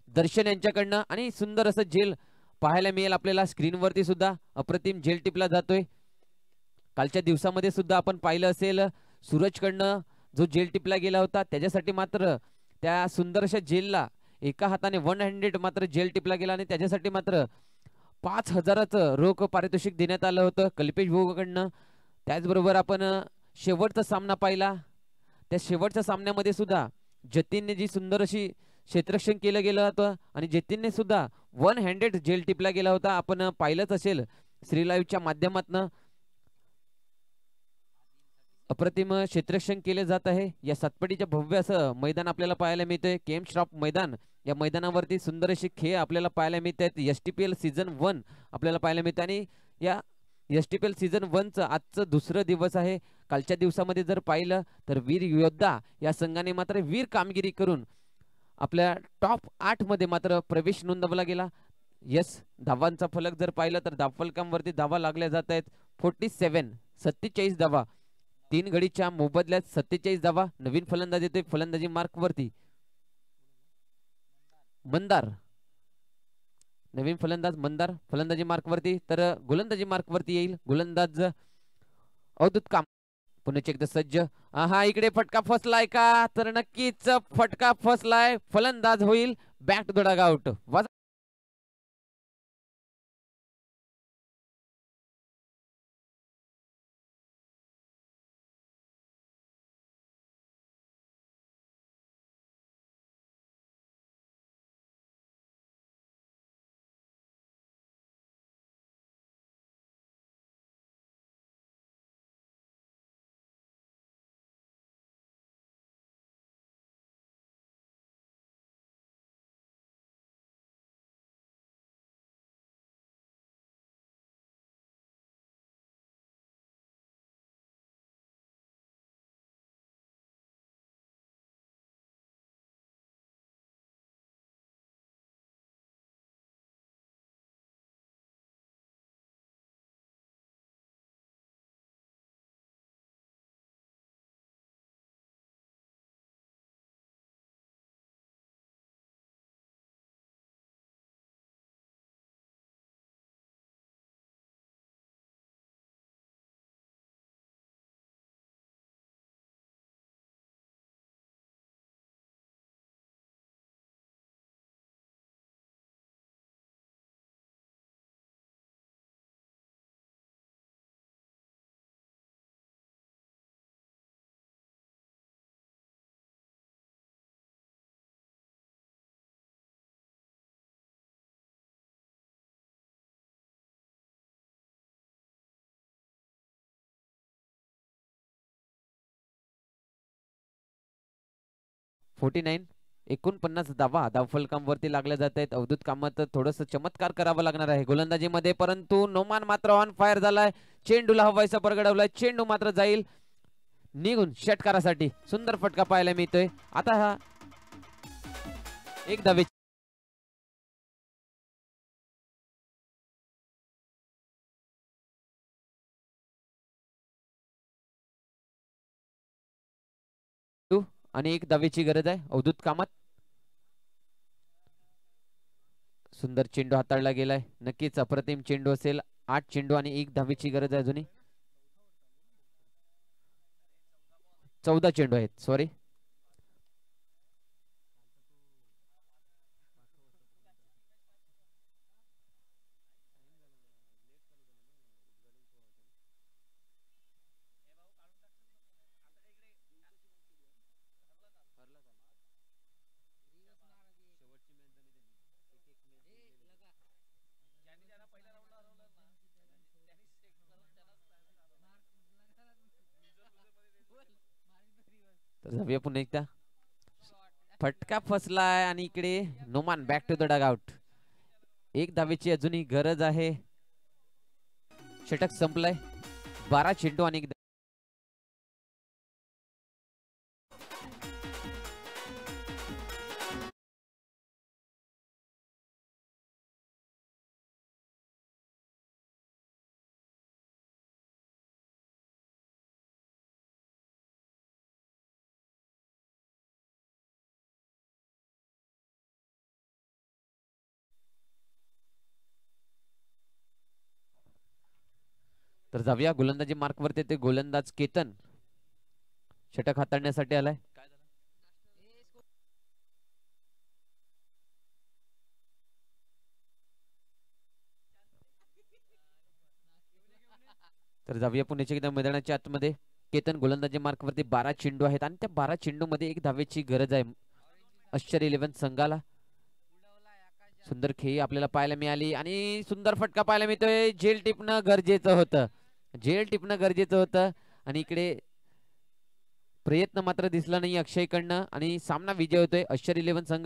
दर्शन यांच्याकडनं आणि सुंदर असं झेल पाहायला मिळेल आपल्याला. स्क्रीनवरती सुद्धा अप्रतिम झेल टिपला जातोय. कालच्या दिवसामध्ये सुद्धा आपण पाहिलं असेल सूरजकडनं जो झेल टिपला गेला होता त्याच्यासाठी मात्र त्या सुंदर अशा झेलला एका हाताने 100 मात्र झेल टिपला गेला आणि त्याच्यासाठी मात्र 5,000चं रोख पारितोषिक देण्यात आलं होतं कल्पेश भाऊकडनं. त्याचबरोबर आपण शेवटचा सामना पाहिला. त्या शेवटच्या सामन्यामध्ये सुद्धा जतीनने जी सुंदर अशी क्षेत्ररक्षण केलं गेलं होतं आणि जतीनने सुद्धा 100 झेल टिपला गेला होता. आपण पाहिलंच असेल श्री लाईव्हच्या माध्यमातून. अप्रतिम क्षेत्ररक्षण केले जात आहे. या सातपडीच्या भव्य असं मैदान आपल्याला पाहायला मिळतंय. केम श्रॉफ मैदान या मैदानावरती सुंदर असे खेळ आपल्याला पाहायला मिळत आहेत. STPL सीझन 1 आपल्याला पाहायला मिळतं आणि या STPL सीझन 1चं आजचं दुसरं दिवस आहे. कालच्या दिवसामध्ये जर पाहिलं तर वीर योद्धा या संघाने मात्र वीर कामगिरी करून आपल्या टॉप 8 मध्ये मात्र प्रवेश नोंदवला गेला. यस धावांचा फलक जर पाहिलं तर धावफलकांवरती धावा लागल्या जात आहेत. 47 धावा 3 गडीच्या मोबदल्यात 47 धावा. नवीन फलंदाज येतोय फलंदाजी मार्क वरती मंदार. नवीन फलंदाज मंदार फलंदाजी मार्क वरती. तर गोलंदाजी मार्क वरती येईल गोलंदाज अवधूत काम. पुन्हा एकदा सज्ज. हा इकडे फटका फसलाय का तर नक्कीच फटका फसलाय. फलंदाज होईल बॅक टू द डगआउट. .49 49 धावा धावफलकांवरती लागल्या जात आहेत. अवधूत कामात थोडस चमत्कार करावा लागणार आहे गोलंदाजीमध्ये. परंतु नोमान मात्र ऑन फायर झालाय. चेंडूला हवायचा परगडवलाय. चेंडू मात्र जाईल निघून षटकारासाठी. सुंदर फटका पाहायला मिळतोय. आता हा एक धावे आणि एक धावेची गरज आहे अवधूत कामात. सुंदर चेंडू हाताळला गेलाय. नक्कीच अप्रतिम चेंडू असेल. 8 चेंडू आणि 1 धावेची गरज आहे अजूनही. 14 चेंडू आहेत सॉरी. तर जाऊया पुन्हा एकदा. फटका फसलाय आणि इकडे Noman back to the dugout. एक धावेची अजूनही गरज आहे. षटक संपलंय. 12 चेंडू आणि तर जाऊया गोलंदाजी मार्कवरती ते गोलंदाज केतन षटक हाताळण्यासाठी आलाय. तर जाऊया पुण्याच्या एकदा मैदानाच्या आतमध्ये. केतन गोलंदाजी मार्कवरती 12 चेंडू आहेत आणि त्या 12 चेंडू मध्ये एक धावेची गरज आहे अश्चर्य 11 संघाला. सुंदर खेळी आपल्याला पाहायला मिळाली आणि सुंदर फटका पाहायला मिळतोय. झेल टिपणं गरजेचं होतं. झेल टिपणं गरजेचं होतं आणि इकडे प्रयत्न मात्र दिसला नाही अक्षय कडनं आणि सामना विजय होतोय. अश्चर्य 11 संघ